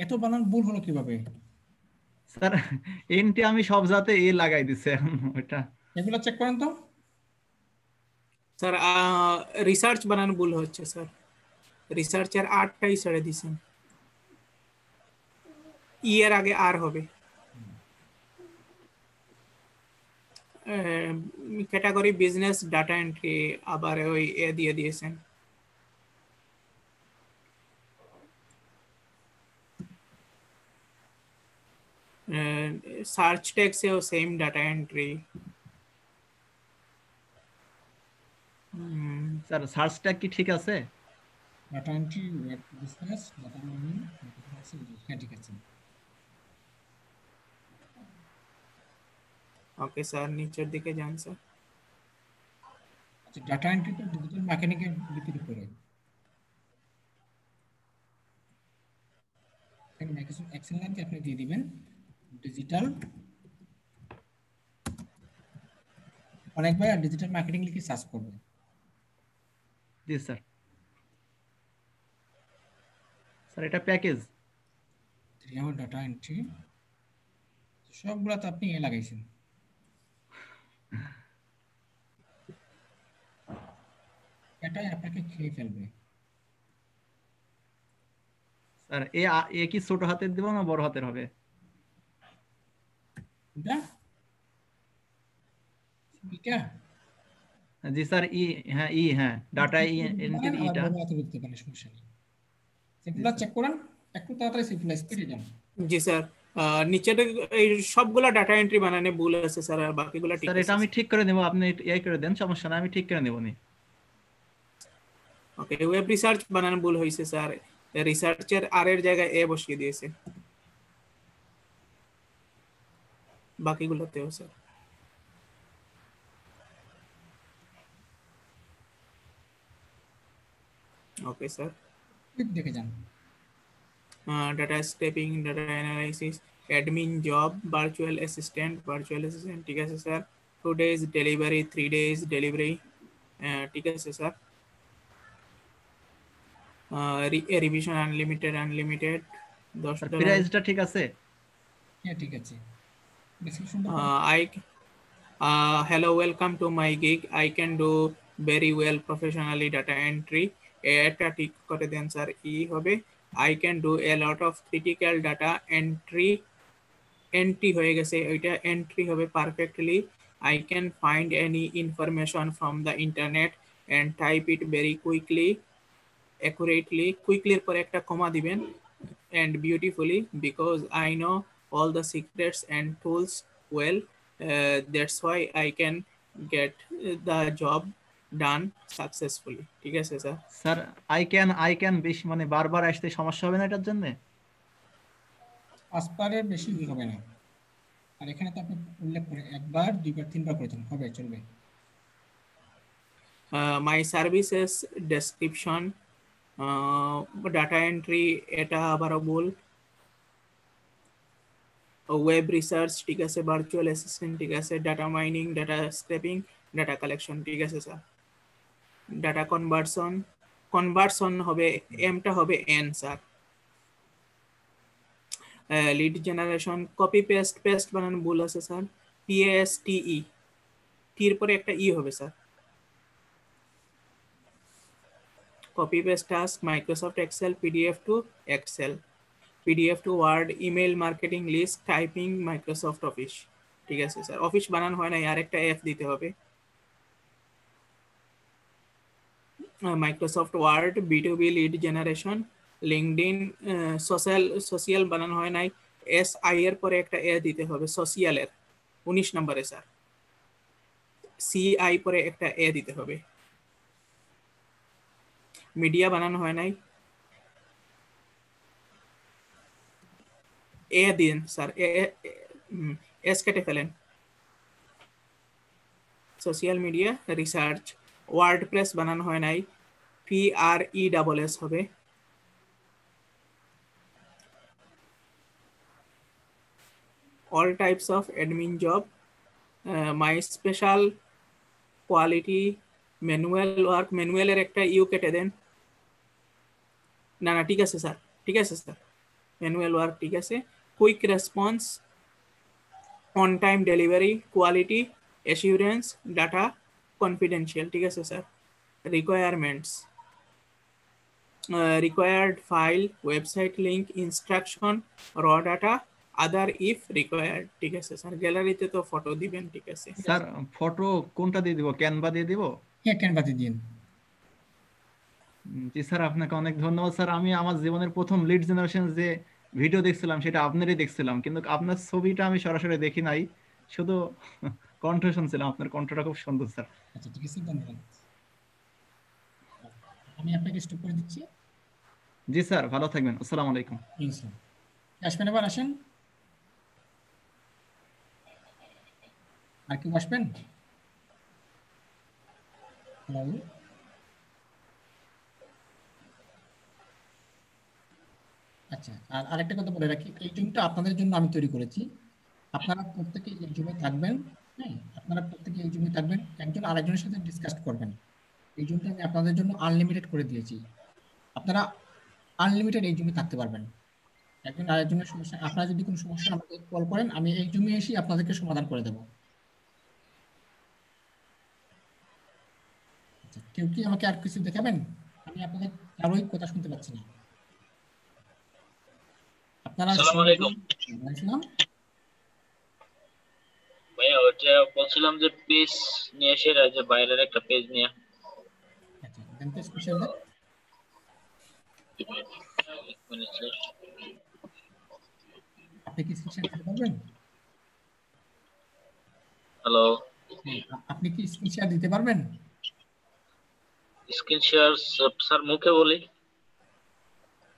এত বানান ভুল হলো কিভাবে? স্যার এনটি আমি সব জাতে এ লাগাই দিছি এখন ওটা। এগুলো চেক করেন তো। স্যার রিসার্চ বানান ভুল হচ্ছে স্যার, রিসার্চের আরটাই ছেড়ে দিছেন, ই এর আগে আর হবে। ক্যাটাগরি বিজনেস ডাটা এন্ট্রি আবার ওই এ দিয়ে দিয়েছেন। সার্চ ট্যাগসেও same data entry. Sir search tag কি ঠিক আছে? Data entry, web business, data mining, হ্যাঁ ঠিক আছে। ওকে স্যার নিচের দিকে যান স্যার। আচ্ছা ডাটা এন্ট্রি তো ডিজিটাল মার্কেটিং এর ভিতরে পড়ে। এখানে মাইক্রোসফট এক্সেল নামে আপনি দিয়ে দিবেন ডিজিটাল, অনেকবার ডিজিটাল মার্কেটিং লিখে সার্চ করবেন। জি স্যার। স্যার এটা প্যাকেজ 3 আওয়ার ডাটা এন্ট্রি সবগুলা তো আপনি লাগাইছেন। এটাই আপনাকে খেয়ে ফেলবে। স্যার এ কি ছোট হাতের দেব না বড় হাতের হবে? এটা এটা জি স্যার হ্যাঁ ডাটা এন্ট্রি এটা বড় হাতে লিখতে পারেন, সমস্যা নেই। সেগুলো চেক করেন একটু তাড়াতাড়ি, সিম্পল স্পিডে যান। জি স্যার নিচের এই সবগুলা ডাটা এন্ট্রি বানানে ভুল আছে স্যার, আর বাকিগুলো ঠিক স্যার আছে। এটা আমি ঠিক করে নেব, আপনি এই করে দেন, সমস্যা না, আমি ঠিক করে নেব নি। ওকে ওয়েব রিসার্চ বানান ভুল হয়েছে স্যার, রিসার্চের আর এর জায়গায় এ বসিয়ে দিয়েছে বাকিগুলোতেও স্যার। ওকে স্যার দেখে যান। Data scraping, data analysis, admin job, virtual assistant ঠিক আছে sir. 2 days delivery, 3 days delivery, ঠিক আছে স্যার। রিভিশন আনলিমিটেড 10 প্রাইসটা ঠিক আছে? হ্যাঁ ঠিক আছে। hello, welcome to my gig. I can do very well professionally data entry. এটা ঠিক করে দেন স্যার, ই হবে I can do a lot of critical data entry হয়ে গেছে, ওইটা এন্ট্রি হবে perfectly. I can find any information from the internet and type it very quickly, accurately. Quickly এর পরে একটা কমা দিবেন, and beautifully because I know all the secrets and tools well. That's why I can get the job done successfully. ঠিক আছে স্যার? স্যার আই ক্যান বেশি মানে বারবার আসতে সমস্যা হবে না এটার জন্য? 5 বারের বেশি হবে না। আর এখানে তো আপনি উল্লেখ করে একবার, দুইবার, তিনবার করেছেন, হবে, চলবে। My services description, data entry এটা আবারও বল, ওয়েব রিসার্চ ঠিক আছে, ভার্চুয়াল অ্যাসিস্ট্যান্ট ঠিক আছে, data mining, data scraping, data collection ঠিক আছে স্যার। ডাটা কনভার্সন হবে, এমটা হবে এন sir. Lead generation, copy paste বানানো ভুল আছে স্যার, PASTE, টির পরে একটা ই হবে sir. Copy paste task, Microsoft Excel, PDF to Excel, PDF to Word, email marketing list, typing, Microsoft Office ঠিক আছে স্যার। অফিস বানানো হয় না, আর একটা F দিতে হবে। Microsoft Word, B2B lead generation, LinkedIn, social বানানো হয় নাই, SI এর পরে একটা এ দিতে হবে সোশ্যালের 19 নম্বরে স্যার। CI পরে একটা এ দিতে হবে। মিডিয়া বানানো হয় নাই, এ দিন স্যার, এস কেটে ফেলেন। সোশ্যাল মিডিয়া রিসার্চ, ওয়ার্ডপ্রেস বানানো হয় নাই, PRESS হবে। all types of admin job, my special quality, manual work, manual এর একটা ইউ কেটে দেন। না ঠিক আছে স্যার, ঠিক আছে স্যার, ম্যানুয়াল ওয়ার্ক ঠিক আছে। Quick response, on time delivery, quality assurance, data confidential ঠিক আছে sir. Requirements, required file, website link, instruction, র ডাটা, আদার ইফ রিকোয়ার্ড ঠিক আছে স্যার। গ্যালারিতে তো ফটো দিবেন ঠিক আছে স্যার। ফটো কোনটা দিয়ে দিব, ক্যানভা দিয়ে দিব? হ্যাঁ, ক্যানভা দিয়ে দিন। জি স্যার, আপনাকে অনেক ধন্যবাদ স্যার। আমি আমার জীবনের প্রথম লিড জেনারেশন যে ভিডিও দেখছিলাম সেটা আপনারই দেখছিলাম, কিন্তু আপনার ছবিটা আমি সরাসরি দেখি নাই, শুধু কণ্ঠ শুনছিলাম। আপনার কণ্ঠটা খুব সুন্দর স্যার। আচ্ছা ঠিক আছে, ধন্যবাদ। আমি আপনাকে স্টপ করে দিচ্ছি। জি স্যার, ভালো থাকবেন। আসসালামু আলাইকুম। আসবেন, এবার আসেন। আর কেউ আসবেন? হ্যালো, আচ্ছা। আর আরেকটা কথা বলে রাখি, এই জুমটা আপনাদের জন্য আমি তৈরি করেছি। আপনারা প্রত্যেকে এই জুমে থাকবেন। হ্যাঁ, আপনারা প্রত্যেকে এই জুমে থাকবেন, একজন আরেকজনের সাথে ডিসকাস করবেন। এই জুমটা আমি আপনাদের জন্য আনলিমিটেড করে দিয়েছি। আপনারা আনলিমিটেড এই জুমে থাকতে পারবেন। একজন আরেকজনের সমস্যা, আপনারা যদি কোনো সমস্যা আমাকে কল করেন, আমি এই জুমে এসে আপনাদেরকে সমাধান করে দেব। আচ্ছা, কেউ কি আমাকে আর কিছু দেখাবেন? আমি আপনাদের কারোই কথা শুনতে পাচ্ছি না। আপনারা আসসালামু আলাইকুম ভাইয়া, ওটা বলছিলাম যে পেজ নিয়ে এসে যে বাইরের একটা পেজ নিয়ে। আচ্ছা, দেন পেজ স্পেশাল দেন। আপনি কি স্ক্রিন শেয়ার করতে পারবেন? হ্যালো, আপনি কি স্ক্রিন শেয়ার দিতে পারবেন? স্ক্রিন শেয়ার স্যার মুখে বলি?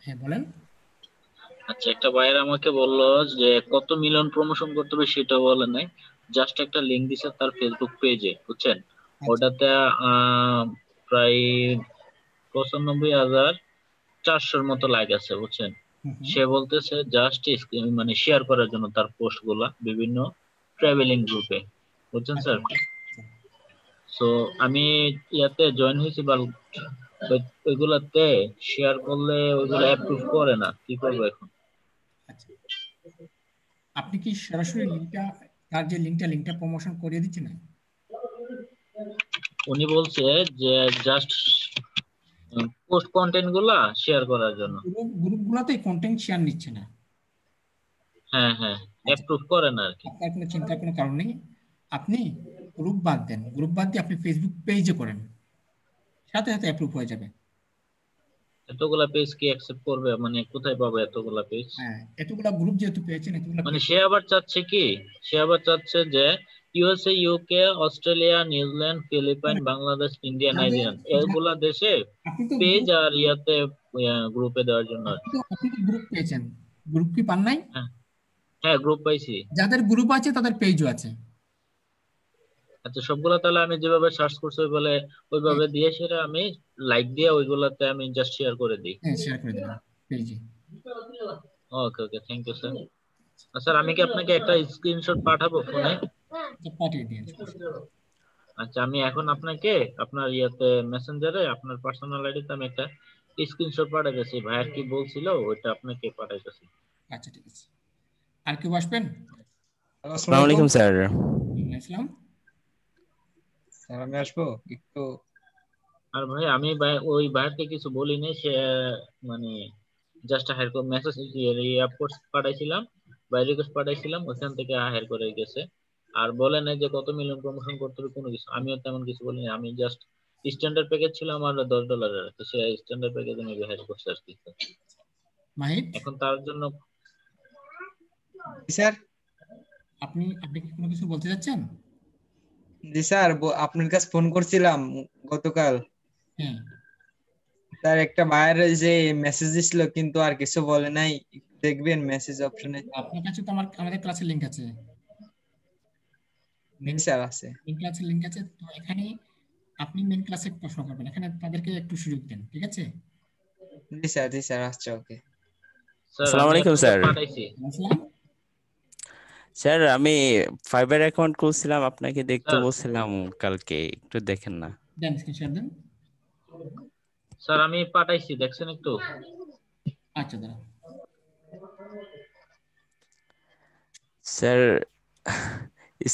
হ্যাঁ বলেন। আচ্ছা, একটা ভাইয়ের আমাকে বললো যে কত মিলিয়ন প্রমোশন করতে হবে সেটা বলে নাই, জাস্ট একটা লিংক দিছে তার ফেসবুক পেজে, বুঝছেন? ওটাতে প্রায় 95,400 মতো লাইক আছে, বুঝছেন? সে বলতেছে জাস্ট মানে শেয়ার করার জন্য তার পোস্ট গুলা বিভিন্ন ট্রাভেলিং গ্রুপে, বুঝছেন স্যার? সো আমি ইয়াতে জয়েন হয়েছি, ওইগুলাতে শেয়ার করলে ওইগুলো অ্যাপ্রুভ করে না, কি করবো এখন? আপনি কি সরাসরি লিংকটা, তার যে লিংকটা প্রমোশন করিয়ে দিচ্ছেন না? উনি বলছে যে জাস্ট পোস্ট কন্টেন্ট গুলা শেয়ার করার জন্য। গ্রুপগুলোতে কন্টেন্ট শেয়ার নিচ্ছে না। হ্যাঁ হ্যাঁ, অ্যাপ্রুভ করে না আর কি। আপনার কোনো চিন্তার কোনো কারণ নেই। আপনি গ্রুপ বাদ দেন, গ্রুপ বাদ দিয়ে আপনি ফেসবুক পেজে করেন, সাথে সাথে অ্যাপ্রুভ হয়ে যাবে। এতগুলা পেজ কি অ্যাকসেপ্ট করবে, মানে কোথায় পাবে এতগুলা পেজ? হ্যাঁ, এতগুলা গ্রুপ যেহেতু পেয়েছেন, এতগুলা মানে সে আবার চাচ্ছে যে USA, UK, Australia, New Zealand, Philippines, Bangladesh, India, Nigeria এগুলা দেশে আপনি তো পেজ আর ইয়াতে গ্রুপে দেওয়ার জন্য। আপনি তো গ্রুপ পেয়েছেন, গ্রুপ কি পান নাই? হ্যাঁ, গ্রুপ পাইছি। যাদের গ্রুপ আছে তাদের পেজও আছে। আচ্ছা, সবগুলা তাহলে আমি যেভাবে সার্চ করছি ওইভাবে দিয়ে সেটা আমি লাইক দিয়ে ওইগুলাতে আমি জাস্ট শেয়ার করে দিই। হ্যাঁ, শেয়ার করে দিবেন পেজে। ওকে ওকে, থ্যাংক ইউ স্যার। স্যার আমি কি আপনাকে একটা স্ক্রিনশট পাঠাবো ফোনে? পাঠিয়ে দিন। আচ্ছা, আমি এখন আপনাকে আপনার ইয়াতে মেসেঞ্জারে আপনার পার্সোনাল আইডিতে আমি একটা স্ক্রিনশট পাঠাইতেছি, ভাইয়ার কি বলছিল ওইটা আপনাকে পাঠাইতেছি। আচ্ছা, ঠিক আছে। আর কেউ আসবেন? আসসালামু আলাইকুম স্যার। আসসালাম স্যার, আমি আসবো একটু। আর ভাই আমি ওই ভাইয়াকে কিছু বলিনি, সে মানে জাস্ট হায়ার করে মেসেজ পাঠাইছিলাম, বাই রিকোয়েস্ট পাঠাইছিলাম, ওখান থেকে হায়ার করে গেছে। আর বলে নাই যে কত মিলিয়ন প্রমোশন করতে হবে কোনো কিছু, আমিও তেমন কিছু বলিনি। আমি জাস্ট স্ট্যান্ডার্ড প্যাকেজ ছিল আমার $10, তো সে স্ট্যান্ডার্ড প্যাকেজে মেবি হায়ার করছে আর কি। মাহিদ, এখন তার জন্য স্যার আপনি কি কোনো কিছু বলতে যাচ্ছেন? জি স্যার, আপনার কাছে ফোন করছিলাম গতকাল। হ্যাঁ স্যার, একটা ভাইয়ের যে মেসেজ দিছিল কিন্তু আর কিছু বলে নাই, দেখবেন মেসেজ অপশনে। আপনার কাছে তো আমাদের ক্লাসের লিংক আছে। স্যার আছে, মেন ক্লাসের লিংক আছে, তো এখানে আপনি মেন ক্লাসে প্রশ্ন করবেন, এখানে তাদেরকে একটু সুযোগ দেন, ঠিক আছে? জি স্যার আচ্ছা, ওকে। আসসালামু আলাইকুম স্যার। স্যার, আমি ফাইবার অ্যাকাউন্ট খুলছিলাম, আপনাকে দেখতে বলছিলাম কালকে, একটু দেখেন না। দেন, স্ক্রিনশট দেন। স্যার আমি পাঠাইছি, দেখছেন একটু? আচ্ছা, দাঁড়ান স্যার,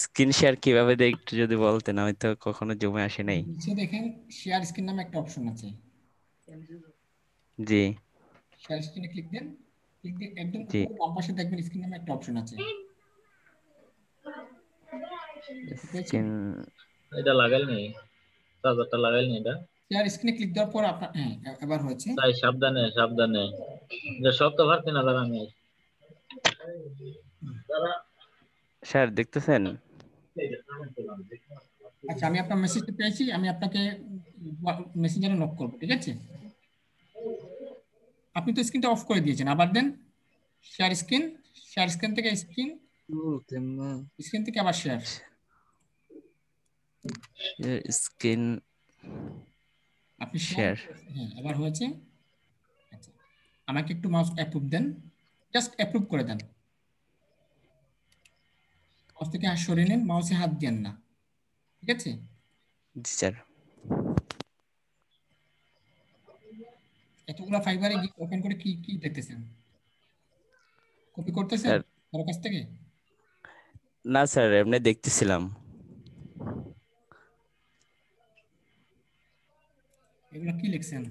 স্ক্রিন শেয়ার কিভাবে দেয় একটু যদি বলতেন, আমি তো কখনো জমে আসে নাই। নিচে দেখেন শেয়ার স্ক্রিন নামে একটা অপশন আছে। জি শেয়ার স্ক্রিনে ক্লিক দেন, ক্লিক দিয়ে একদম জি উপরে বাম পাশে দেখবেন স্ক্রিন নামে একটা অপশন আছে। স্ক্রিন এটা লাগাইল নেই, চার্জারটা লাগাইল নেই এটা। শেয়ার স্ক্রিনে ক্লিক দেওয়ার পর আপনার এবার হয়েছে। তাই সাবধানে সাবধানে, যে সব তো ভারতে না লাগানো। স্যার দেখতেছেন? আচ্ছা, আমি আপনার মেসেজটা পেয়েছি, আমি আপনাকে মেসেঞ্জারে নক করব, ঠিক আছে? আপনি তো স্ক্রিনটা অফ করে দিয়েছেন, আবার দেন শেয়ার স্ক্রিন, শেয়ার স্ক্রিন থেকে স্ক্রিন থেকে আবার শেয়ার স্ক্রিন আপনি শেয়ার। হ্যাঁ, এবার হয়েছে। আচ্ছা, আমাকে একটু মাউস অ্যাপ্রুভ দেন, জাস্ট অ্যাপ্রুভ করে দেন। মাউস থেকে হাত সরিয়ে নেন, মাউসে হাত দেন না, ঠিক আছে? জি স্যার। এতগুলো ফাইবারে গিয়ে ওপেন করে কি কি দেখতেছেন? কপি করতেছেন স্যার কারো কাছ থেকে? না স্যার, এমনি দেখতেছিলাম। এগুলো কি লিখছেন?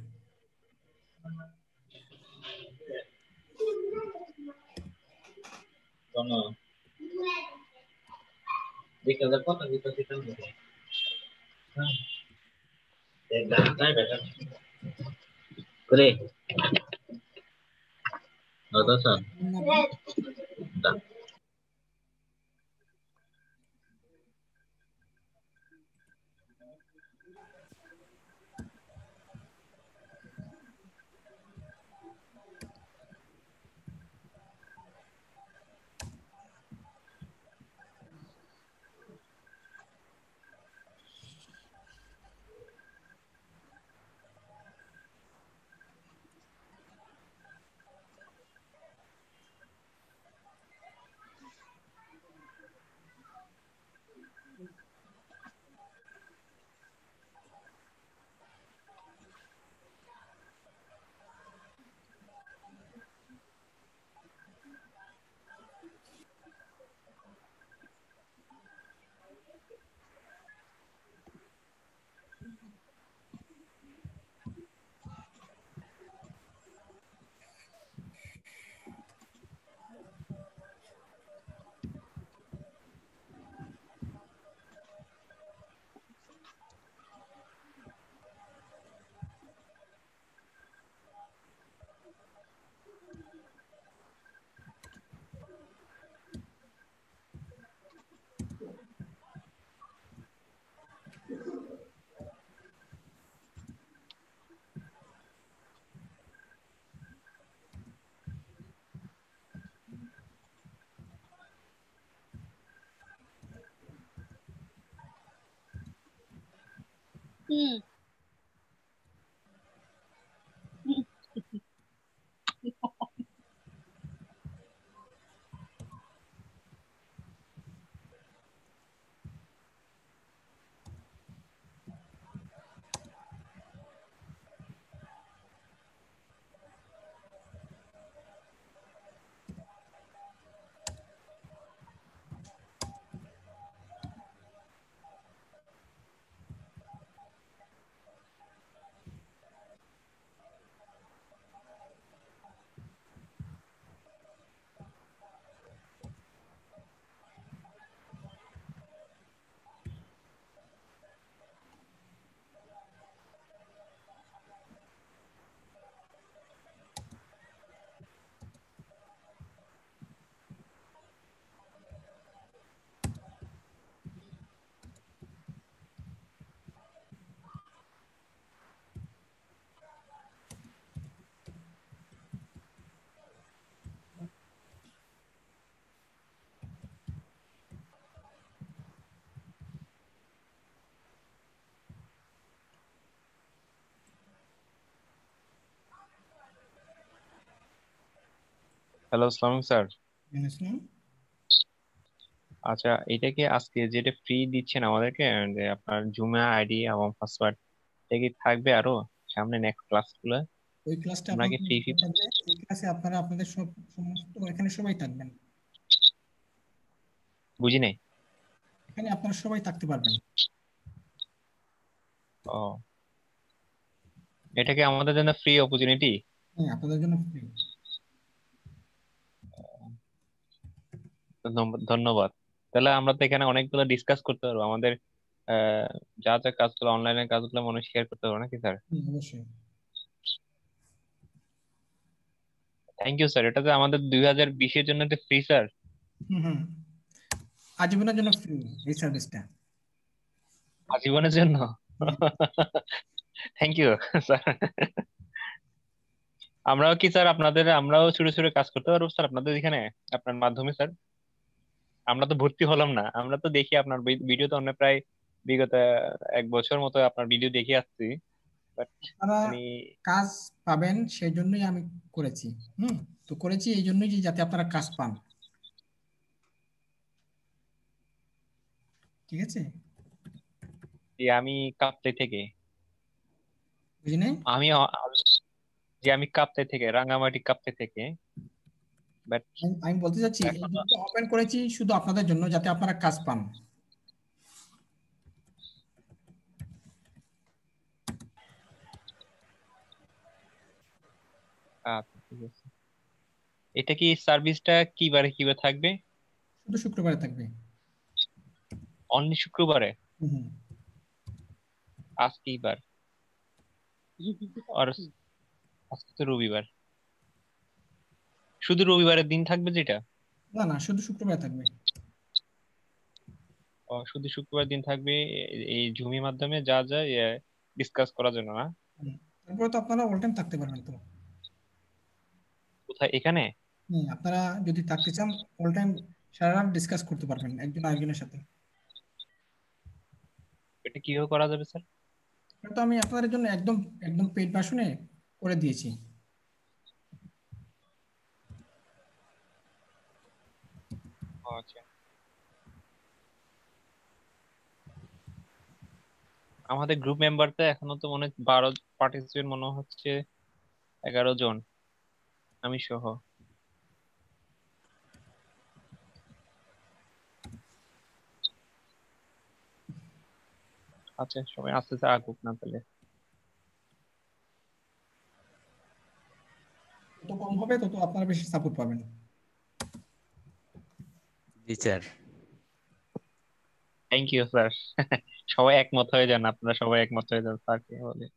হ্যালো, আসসালামু স্যার। ইসলাম আচ্ছা, এটা কি আজকে যেটা ফ্রি দিচ্ছেন আমাদেরকে, যে আপনার জুমে আইডি এবং পাসওয়ার্ড, এটা কি থাকবে আরো সামনে নেক্সট ক্লাসগুলো? ওই ক্লাসটা আমরা কি ফ্রি ফ্রি আপনাদের এই ক্লাসে আপনারা আপনাদের সব সমস্ত এখানে সবাই থাকবেন, বুঝি নাই। এখানে আপনারা সবাই থাকতে পারবেন। ও, এটা কি আমাদের জন্য ফ্রি অপরচুনিটি? হ্যাঁ, আপনাদের জন্য ফ্রি। ধন্যবাদ। তাহলে আমরা তো এখানে অনেকগুলো ডিসকাস করতে পারবো আমাদের যা যা কাজগুলো, অনলাইনের কাজগুলো মনে শেয়ার করতে পারবো নাকি স্যার? অবশ্যই। Thank you sir. এটা যে আমাদের 2020-এর জন্য ফ্রি স্যার। হুম, আজীবনের জন্য ফ্রি এই সার্ভিসটা। আজীবনের জন্য? Thank you sir. আমরাও কি স্যার আমরাও ছোট ছোট কাজ করতে পারবো স্যার আপনাদের এখানে, আপনার মাধ্যমে স্যার? আমরা তো ভর্তি হলাম না, আমরা তো দেখি আপনার ভিডিও তো অনেক প্রায় বিগত 1 বছর মতো আপনার ভিডিও দেখে আসছি, বাট আপনারা মানে কাজ পাবেন সেই জন্যই আমি করেছি। তো করেছি এই জন্যই যে যাতে আপনারা কাজ পান। ঠিক আছে? আমি কাপ্তাই থেকে, বুঝি নাই? আমি কাপ্তাই থেকে, রাঙ্গামাটি কাপ্তাই থেকে, বাট আমি বলতে চাচ্ছি এই গ্রুপটা ওপেন করেছি শুধু আপনাদের জন্য যাতে আপনারা কাজ পান। আচ্ছা, ঠিক আছে। এটা কি সার্ভিসটা কিবারে থাকবে? শুধু শুক্রবারে থাকবে। অনলি শুক্রবারে? হুম। আজ কি বার? আর আজকে তো রবিবার, শুধু রবিবারের দিন থাকবে যেটা? না না, শুধু শুক্রবারে থাকবে। শুধু শুক্রবার দিন থাকবে এই জুমির মাধ্যমে যা যা ডিসকাস করার জন্য, না? তারপরে তো আপনারা অল টাইম থাকতে পারবেন তো। কোথায়? এখানে? আপনারা যদি থাকতে চান অল টাইম সারা রাত ডিসকাস করতে পারবেন একজন আরেকজনের সাথে। এটা কিভাবে করা যাবে স্যার? এটা তো আমি আপনাদের জন্য একদম একদম পেইড ভার্সনে করে দিয়েছি। আচ্ছা, আমাদের গ্রুপ মেম্বার তো এখনো তো মনে হয় 12 পার্টিসিপেন্ট মনে হচ্ছে, 11 জন আমি সহ। আচ্ছা, সবাই আস্তে আস্তে আগুক না তাহলে। যত কম হবে তত আপনারা বেশি সাপোর্ট পাবেন। জি স্যার। Thank you sir. সবাই একমত হয়ে যান, আপনারা সবাই একমত হয়ে যান স্যার কে বলে।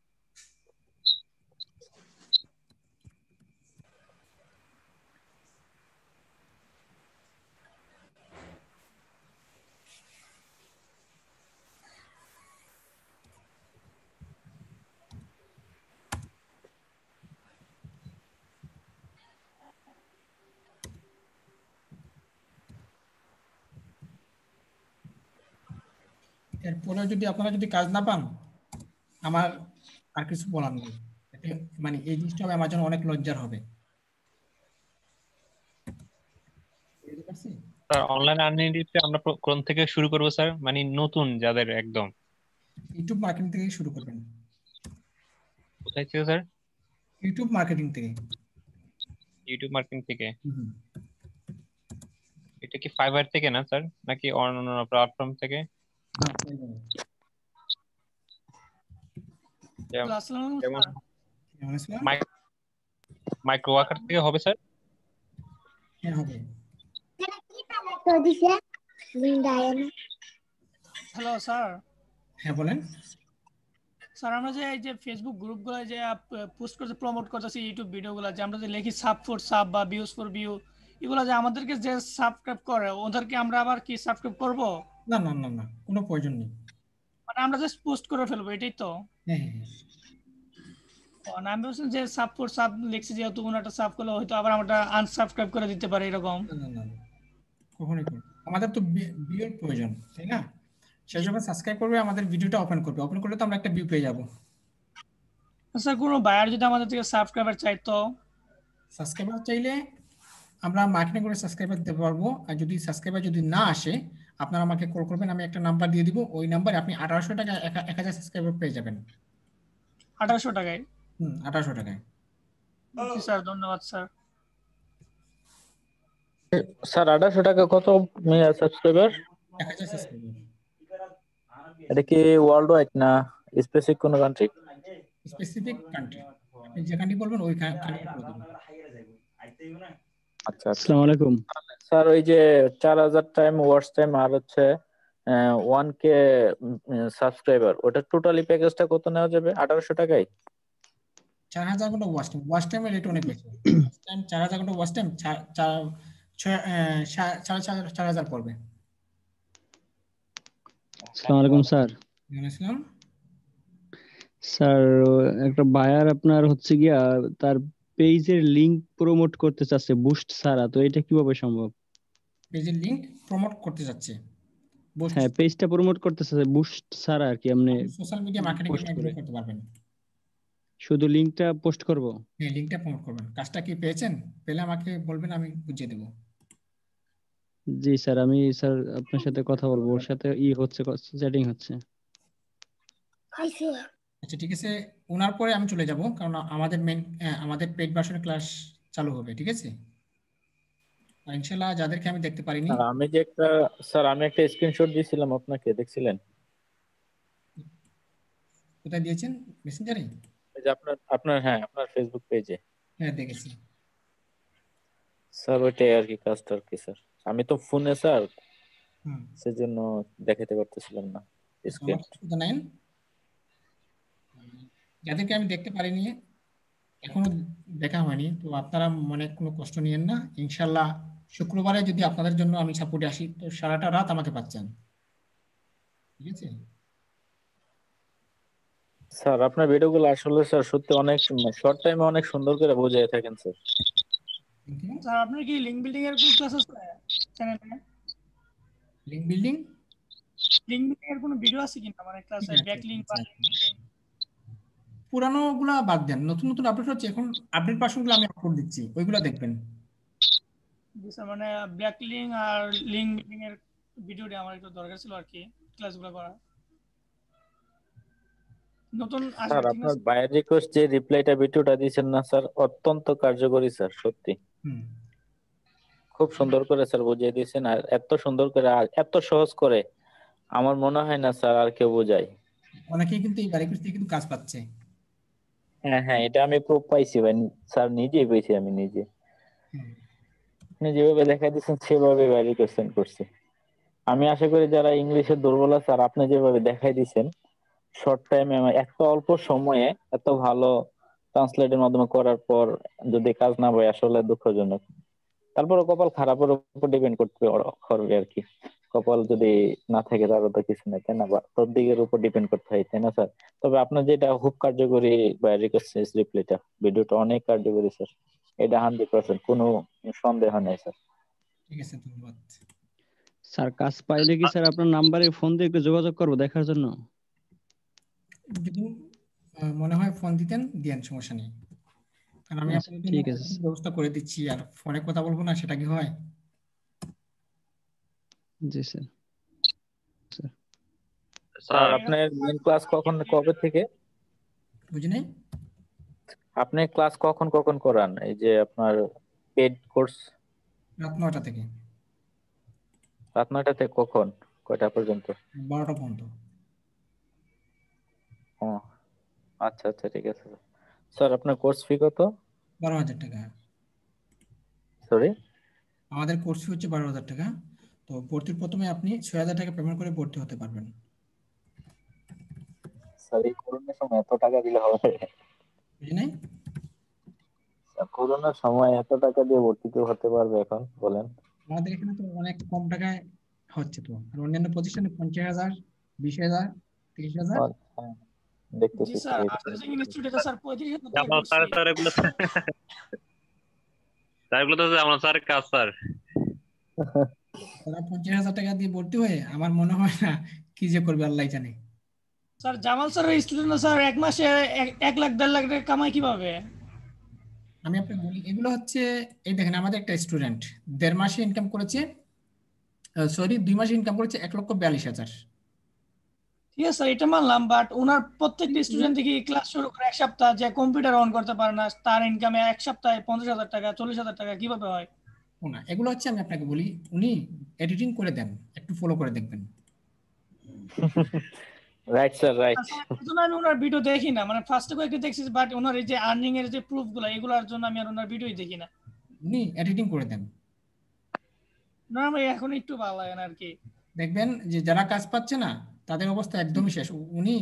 এরপরে যদি আপনারা কাজ না পান আমার আর কিছু বলার নেই। মানে এই জিনিসটা হবে আমার জন্য অনেক লজ্জার হবে। স্যার অনলাইন আর্নিং আমরা কোন থেকে শুরু করব স্যার, মানে নতুন যাদের একদম? ইউটিউব মার্কেটিং থেকে শুরু করবেন। কোথায় থেকে স্যার? ইউটিউব মার্কেটিং থেকে। ইউটিউব মার্কেটিং থেকে। এটা কি ফাইবার থেকে না স্যার, নাকি অন্য প্ল্যাটফর্ম থেকে? যেমন মাইক্রো ওয়ার্কার থেকে হবে স্যার? হ্যাঁ হবে। Hello sir. হ্যাঁ বলেন। স্যার আমরা যে এই যে ফেসবুক গ্রুপগুলো যে পোস্ট করতে প্রমোট করতেছি ইউটিউব ভিডিওগুলো, যে আমরা যে লিখি সাব ফর সাব বা ভিউজ ফর ভিউ, এগুলো যে আমাদেরকে যে সাবস্ক্রাইব করে ওদেরকে আমরা আবার কি সাবস্ক্রাইব করব? না না না না, কোনো প্রয়োজন নেই। মানে আমরা জাস্ট পোস্ট করে ফেলবো, এটাই তো? হ্যাঁ হ্যাঁ। আমি বলছিলাম যে সাব ফর সাব লিখছি, যেহেতু ওনাটা সাব করলে হয়তো আবার আমরা আনসাবস্ক্রাইব করে দিতে পারে এরকম। না না না, কখনোই করব। আমাদের তো ভিউর প্রয়োজন, তাই না? সে যখন সাবস্ক্রাইব করবে আমাদের ভিডিওটা ওপেন করবে, ওপেন করলে তো আমরা একটা ভিউ পেয়ে যাব। স্যার কোনো বায়ার যদি আমাদের থেকে সাবস্ক্রাইবার চাইতো? সাবস্ক্রাইবার চাইলে আমরা মার্কেটিং করে সাবস্ক্রাইবার দিতে পারবো। আর যদি সাবস্ক্রাইবার যদি না আসে, আপনারা আমাকে কল করবেন, আমি একটা নাম্বার দিয়ে দিব, ওই নাম্বারে আপনি 1800 টাকা 1000 সাবস্ক্রাইবার পেয়ে যাবেন। 1800 টাকায়? 1800 টাকায়। জি স্যার, ধন্যবাদ স্যার। স্যার 1800 টাকা কত সাবস্ক্রাইবার? 1000 সাবস্ক্রাইবার। এটা কি ওয়ার্ল্ড ওয়াইড না স্পেসিফিক কোন কান্ট্রি? স্পেসিফিক কান্ট্রি, আপনি যে কান্ট্রি বলবেন ওই কান্ট্রি বলে দেব। আচ্ছা, আসসালামু আলাইকুম স্যার। ওই যে 4000 টাইম ওয়াচ টাইম আর হচ্ছে 1k সাবস্ক্রাইবার, ওটা টোটালি প্যাকেজটা কত নেওয়া যাবে? 1800 টাকায়? 4000 ঘন্টা ওয়াচ টাইম, ওয়াচ টাইমের রেট অনেক বেশি। টাইম 4000 ঘন্টা ওয়াচ টাইম 4000 পড়বে। আসসালামু আলাইকুম স্যার। ওয়ালাইকুম। স্যার একটা বায়ার আপনার হচ্ছে গিয়া তার পেজের লিংক প্রমোট করতে চাচ্ছে বুস্ট ছাড়া, তো এটা কিভাবে সম্ভব? পেজের লিংক প্রমোট করতে যাচ্ছে, হ্যাঁ পেজটা প্রমোট করতে চাচ্ছে বুস্ট ছাড়া আর কি, আপনি সোশ্যাল মিডিয়া মার্কেটিং এর মাধ্যমে করতে পারবেন। শুধু লিংকটা পোস্ট করব? হ্যাঁ লিংকটা প্রমোট করবেন। কাজটা কি পেয়েছেন? পেলে আমাকে বলবেন, আমি বুঝিয়ে দেব। জি স্যার, আমি স্যার আপনার সাথে কথা বলবো, ওর সাথে হচ্ছে চ্যাটিং হচ্ছে। আচ্ছা ঠিক আছে, ওনার পরে আমি চলে যাব, কারণ আমাদের পেইড ভার্সনের ক্লাস চালু হবে, ঠিক আছে? আর ইনশাআল্লাহ যাদেরকে আমি দেখতে পারিনি, স্যার আমি একটা স্ক্রিনশট দিয়েছিলাম আপনাকে, দেখছিলেন? কোথায় দিয়েছেন? মেসেঞ্জারে? এই যে আপনার হ্যাঁ আপনার ফেসবুক পেজে। হ্যাঁ দেখেছি স্যার, ওইটাই আর কি কাজটা আর কি স্যার। আমি তো ফোনে স্যার, সেজন্য দেখাতে পারতেছিলাম না স্ক্রিন। যাদেরকে আমি দেখতে পারিনি, এখনো দেখা হয়নি, তো আপনারা মনে কোনো কষ্ট নিয়েন না। ইনশাআল্লাহ শুক্রবারে যদি আপনাদের জন্য আমি সাপোর্টে আসি, তো সারাটা রাত আমাকে পাচ্ছেন, ঠিক আছে? স্যার আপনার ভিডিওগুলো আসলে স্যার সত্যি অনেক শর্ট টাইমে অনেক সুন্দর করে বোঝায় থাকেন স্যার। স্যার আপনার কি লিংক বিল্ডিং এর কোনো ক্লাস আছে চ্যানেলে? লিংক বিল্ডিং এর কোনো ভিডিও আছে কিনা, মানে ক্লাসে ব্যাকলিংক বা লিংক বিল্ডিং? পুরানো গুলা বাদ দেন, নতুন নতুন আপডেট হচ্ছে এখন, আপডেট ভার্সনগুলো আমি আপলোড দিচ্ছি, ওইগুলো দেখবেন। জি স্যার, মানে ব্যাকলিংক আর লিংক বিল্ডিং এর ভিডিওটা আমার একটু দরকার ছিল আর কি, ক্লাসগুলো করা। নতুন স্যার আপনার বায়ার রিকোয়েস্ট যে রিপ্লাইটা ভিডিওটা দিয়েছেন না স্যার, অত্যন্ত কার্যকরী স্যার, সত্যি খুব সুন্দর করে স্যার বুঝিয়ে দিয়েছেন। আর এত সুন্দর করে আর এত সহজ করে আমার মনে হয় না স্যার আর কেউ বোঝায়। অনেকেই কিন্তু এই বাড়ি থেকে কিন্তু কাজ পাচ্ছে। হ্যাঁ হ্যাঁ, এটা আমি প্রুফ পাইছি ভাই স্যার, নিজেই পেয়েছি আমি নিজে। আপনি যেভাবে দেখাই দিচ্ছেন সেভাবে বাড়ি কোশ্চেন করছি। আমি আশা করি যারা ইংলিশে দুর্বল আছে, আর আপনি যেভাবে দেখাই দিচ্ছেন শর্ট টাইমে এত অল্প সময়ে এত ভালো ট্রান্সলেটের মাধ্যমে করার পর যদি কাজ না হয় আসলে দুঃখজনক। তারপরে কপাল খারাপের উপর ডিপেন্ড করবে আর কি। কপাল যদি না থাকে তাহলে তো কিছু নেই, তাই না? বা তোর দিকের উপর ডিপেন্ড করতে হয়, তাই না স্যার? তবে আপনার যেটা খুব কার্যকরী বা রিকোয়েস্ট রিপ্লাইটা ভিডিওটা অনেক কার্যকরী স্যার, এটা 100% কোনো সন্দেহ নেই স্যার। ঠিক আছে, ধন্যবাদ স্যার। কাজ পাইলে কি স্যার আপনার নাম্বারে ফোন দিয়ে একটু যোগাযোগ করবো দেখার জন্য? যদি মনে হয় ফোন দিতেন, দিয়েন, সমস্যা নেই। কারণ আমি আচ্ছা, আপনাদের ঠিক জন্য আছে ব্যবস্থা করে দিচ্ছি, আর ফোনে কথা বলবো না, সেটা কি হয়? জি স্যার। স্যার আপনার মেইন ক্লাস কবে থেকে? বুঝি নাই। আপনি ক্লাস কখন করান, এই যে আপনার পেড কোর্স? রাত 9টা থেকে রাত 9টা থেকে কখন, কয়টা পর্যন্ত? 12টা পর্যন্ত। ও আচ্ছা আচ্ছা, ঠিক আছে স্যার। আপনার কোর্স ফি কত? 12,000 টাকা। সরি, আমাদের কোর্স ফি হচ্ছে 12,000 টাকা। তো ভর্তির প্রথমে আপনি 6,000 টাকা পেমেন্ট করে ভর্তি হতে পারবেন। স্যার এই করোনার সময় এত টাকা দিলে হবে? বুঝি নাই। করোনার সময় এত টাকা দিয়ে ভর্তি কেউ হতে পারবে এখন, বলেন? আমাদের এখানে তো অনেক কম টাকায় হচ্ছে তো, আর অন্যান্য প্রতিষ্ঠানে 50,000, 20,000, 30,000। জি দেখতেছি স্যার, আর্টসিং ইনস্টিটিউটে স্যার 35,000 টাকা জামাল করছি। স্যার এগুলো স্যার এগুলো তো জামাল স্যার কাজ স্যার। তারা 50,000 টাকা দিয়ে ভর্তি হয়ে আমার মনে হয় না কি যে করবে আল্লাহ জানে। স্যার জামাল স্যারের স্টুডেন্ট স্যার এক মাসে 1 লাখ 1.5 লাখ টাকা কামায় কিভাবে? আমি আপনাকে বলি, এগুলো হচ্ছে, এই দেখেন আমাদের একটা স্টুডেন্ট 1.5 মাসে ইনকাম করেছে, 2 মাসে ইনকাম করেছে 1,42,000। ঠিক আছে স্যার, এটা মানলাম, বাট ওনার প্রত্যেকটা স্টুডেন্ট দেখি ক্লাস শুরু করে 1 সপ্তাহ যে কম্পিউটার অন করতে পারে না, তার ইনকামে 1 সপ্তাহে 50,000 টাকা 40,000 টাকা কিভাবে হয়? না, এগুলো হচ্ছে, আমি আপনাকে বলি, উনি এডিটিং করে দেন, একটু ফলো করে দেখবেন। Right sir, right. এজন্য আমি ওনার ভিডিও দেখি না, মানে ফার্স্টে কয়েকটা দেখছি, বাট ওনার এই যে আর্নিং এর যে প্রুফ গুলো, এগুলোর জন্য আমি আর ওনার ভিডিওই দেখি না। উনি এডিটিং করে দেন। না ভাই, এখন একটু ভালো লাগে না আর কি। দেখবেন যে যারা কাজ পাচ্ছে না তাদের অবস্থা একদমই শেষ। উনি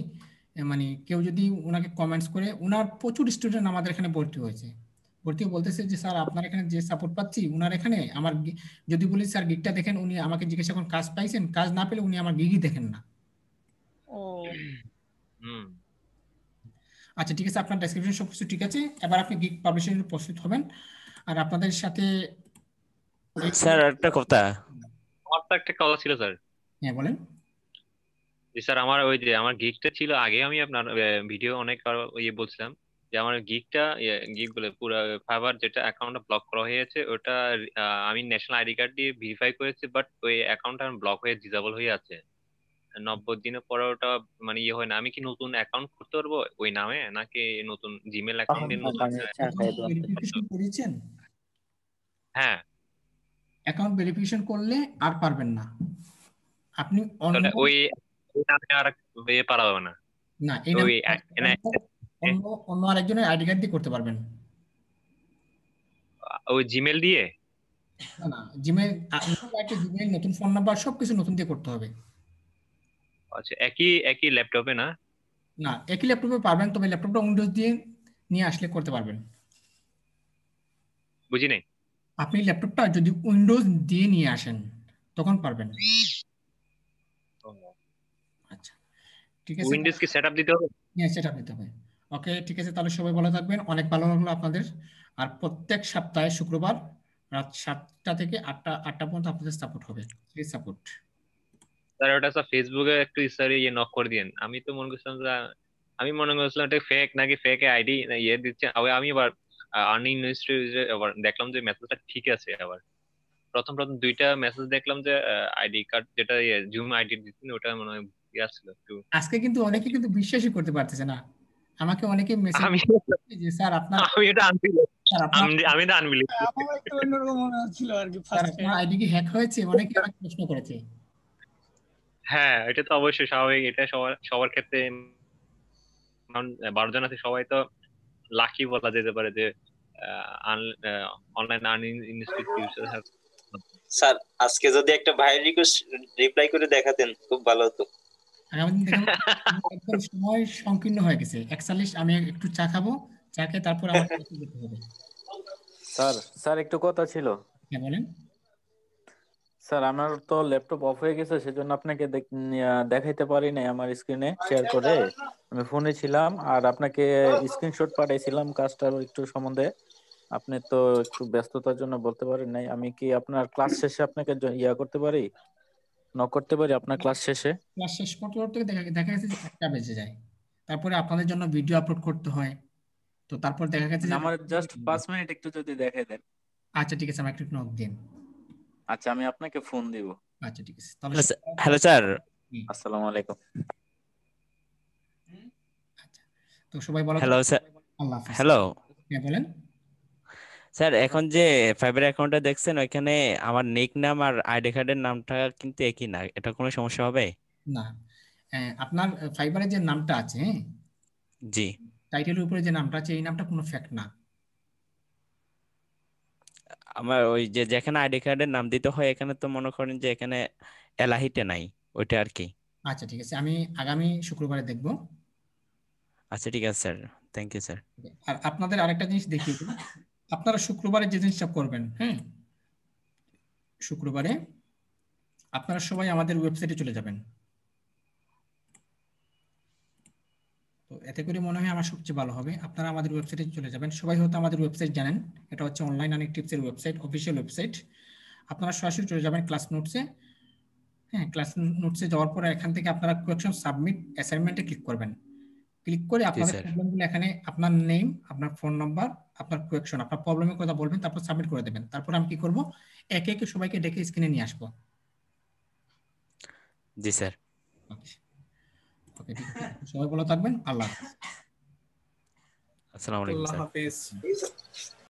মানে কেউ যদি ওনাকে কমেন্টস করে, ওনার প্রচুর স্টুডেন্ট আমাদের এখানে ভর্তি হয়েছে, ভর্তি হয়ে বলতেছে যে স্যার আপনার এখানে যে সাপোর্ট পাচ্ছি, উনার এখানে আমার যদি বলি স্যার গিগটা দেখেন, উনি আমাকে জিজ্ঞাসা করেন কাজ পাইছেন, কাজ না পেলে উনি আমার গিগই দেখেন না। ও আচ্ছা ঠিক আছে, আপনার ডেসক্রিপশন সবকিছু ঠিক আছে, এবার আপনি গিগ পাবলিশিং এর প্রস্তুত হবেন। আর আপনাদের সাথে স্যার একটা কথা। আমার তো একটা কথা ছিল স্যার। হ্যাঁ বলেন। জি স্যার, আমার ওই যে আমার গিগটা ছিল আগে, আমি আপনার ভিডিও অনেক ইয়ে বলছিলাম যে আমার গিগ বলে পুরো ফাইবার যেটা অ্যাকাউন্টটা ব্লক করা হয়েছে, ওটা আমি ন্যাশনাল আইডি কার্ড দিয়ে ভেরিফাই করেছি, বাট ওই অ্যাকাউন্টটা ব্লক হয়ে ডিসেবল হয়ে আছে। 90 দিনের পরে ওটা মানে ইয়ে হয় না। আমি কি নতুন অ্যাকাউন্ট করতে পারবো ওই নামে, নাকি নতুন জিমেল অ্যাকাউন্ট দিয়ে নতুন? ভেরিফিকেশন করেছেন? হ্যাঁ, অ্যাকাউন্ট ভেরিফিকেশন করলে আর পারবেন না আপনি। তাহলে ওই নামে আর ইয়ে পারা যাবে না? না, এই ওই অন্য আরেকজনের আইডি কার্ড দিয়ে করতে পারবেন। ওই জিমেল দিয়ে? না, জিমেল, একটা জিমেল, নতুন ফোন নাম্বার, সবকিছু নতুন দিয়ে করতে হবে। আচ্ছা, একই ল্যাপটপে না? না, একই ল্যাপটপে পারবেন, তবে ল্যাপটপটা উইন্ডোজ দিয়ে নিয়ে আসলে করতে পারবেন। বুঝি নাই। আপনি ল্যাপটপটা যদি উইন্ডোজ দিয়ে নিয়ে আসেন তখন পারবেন। আচ্ছা ঠিক আছে, উইন্ডোজ কি সেটআপ দিতে হবে? হ্যাঁ সেটআপ দিতে হবে। ওকে ঠিক আছে, তাহলে সবাই ভালো থাকবেন, অনেক ভালো লাগলো আপনাদের। আর প্রত্যেক সপ্তাহে শুক্রবার রাত 7টা থেকে 8টা পর্যন্ত আপনাদের সাপোর্ট হবে, প্লিজ সাপোর্ট। স্যার ওটা স্যার ফেসবুকে একটু স্যার ইয়ে নক করে দিন। আমি তো মনে করছিলাম যে এটা ফেক নাকি ফেক আইডি ইয়ে দিচ্ছে। আমি আবার আর্নিং মিনিস্ট্রি আবার দেখলাম যে মেসেজটা ঠিক আছে। আবার প্রথম 2টা মেসেজ দেখলাম যে আইডি কার্ড যেটা জুম আইডি দিচ্ছেন ওটা মনে হয় ইয়ে আসছিল একটু। আজকে কিন্তু অনেকে কিন্তু বিশ্বাসই করতে পারতেছে না, আমাকে অনেকে মেসেজ যে স্যার আপনার, আমি এটা আনবিল, আমি এটা আনবিল। আমার একটু অন্যরকম মনে হচ্ছিল আর কি স্যার ফার্স্টে। আপনার আইডি কি হ্যাক হয়েছে, অনেকে অনেক প্রশ্ন করেছে। হ্যাঁ, এটা তো অবশ্যই স্বাভাবিক। এটা সবার ক্ষেত্রে 12 জন আছে, সবাই তো লাকি বলা যেতে পারে যে অনলাইন আর্নিং ইনস্টিটিউশন। স্যার আজকে যদি একটা ভাই রিকোয়েস্ট রিপ্লাই করে দেখাতেন খুব ভালো হতো। একদম সময় সংকীর্ণ হয়ে গেছে 41, আমি একটু চা খাবো, চা খেয়ে তারপর আমার যেতে হবে। স্যার একটু কথা ছিল। হ্যাঁ বলেন। স্যার আমার তো ল্যাপটপ অফ হয়ে গেছে, সেজন্য আপনাকে দেখাইতে পারি নাই আমার স্ক্রিনে শেয়ার করে। আমি ফোনে ছিলাম আর আপনাকে স্ক্রিনশট পাঠাইছিলাম কাজটার একটু সম্বন্ধে। আপনি তো একটু ব্যস্ততার জন্য বলতে পারেন নাই। আমি কি আপনার ক্লাস শেষে আপনাকে করতে পারি, নক করতে পারি আপনার ক্লাস শেষে? ক্লাস শেষ করতে করতে দেখা গেছে যে 1টা বেজে যায়, তারপরে আপনাদের জন্য ভিডিও আপলোড করতে হয়, তো তারপর দেখা গেছে যে আমার জাস্ট 5 মিনিট একটু যদি দেখাই দেন। আচ্ছা ঠিক আছে, আমাকে একটু নক দিন। আচ্ছা আমি আপনাকে ফোন দিব। আচ্ছা ঠিক আছে তাহলে হ্যালো স্যার, আসসালামু আলাইকুম। তো সবাই ভালো হ্যালো স্যার। আল্লাহ হাফেজ। হ্যালো হ্যাঁ বলেন স্যার, এখন যে ফাইবার অ্যাকাউন্টটা দেখছেন ওইখানে আমার নিক নাম আর আইডি কার্ডের নামটা কিন্তু একই না, এটা কোনো সমস্যা হবে? না, আপনার ফাইবারের যে নামটা আছে, জি, টাইটেলের উপরে যে নামটা আছে এই নামটা কোনো ফ্যাক্ট না। আমার ওই যে যেখানে আইডি কার্ডের নাম দিতে হয় এখানে তো মনে করেন যে এখানে এলাহিতে নাই, ওইটা আর কি। আচ্ছা ঠিক আছে, আমি আগামী শুক্রবারে দেখব। আচ্ছা ঠিক আছে স্যার, থ্যাংক ইউ স্যার। আর আপনাদের আরেকটা জিনিস দেখিয়ে দিই, আপনারা শুক্রবারে যে জিনিসটা করবেন, হ্যাঁ শুক্রবারে আপনারা সবাই আমাদের ওয়েবসাইটে চলে যাবেন। তো এতে করে মনে হয় আমার সবচেয়ে ভালো হবে, আপনারা আমাদের ওয়েবসাইটে চলে যাবেন। সবাই হয়তো আমাদের ওয়েবসাইট জানেন, এটা হচ্ছে অনলাইন আর্নিং টিপসের ওয়েবসাইট, অফিসিয়াল ওয়েবসাইট। আপনারা সরাসরি চলে যাবেন ক্লাস নোটসে। হ্যাঁ, ক্লাস নোটসে যাওয়ার পরে এখান থেকে আপনারা কোয়েকশন সাবমিট অ্যাসাইনমেন্টে ক্লিক করবেন। ক্লিক করে আপনাদের প্রবলেমগুলো এখানে আপনার নেম, আপনার ফোন নাম্বার, আপনার কোয়েকশন, আপনার প্রবলেমের কথা বলবেন, তারপর সাবমিট করে দেবেন। তারপর আমি কি করব, একে একে সবাইকে ডেকে স্ক্রিনে নিয়ে আসবো। জি স্যার। ওকে ঠিক আছে, সবাই ভালো থাকবেন। আল্লাহ হাফেজ। আসসালামু আলাইকুম আল্লাহ স্যার। হাফেজ।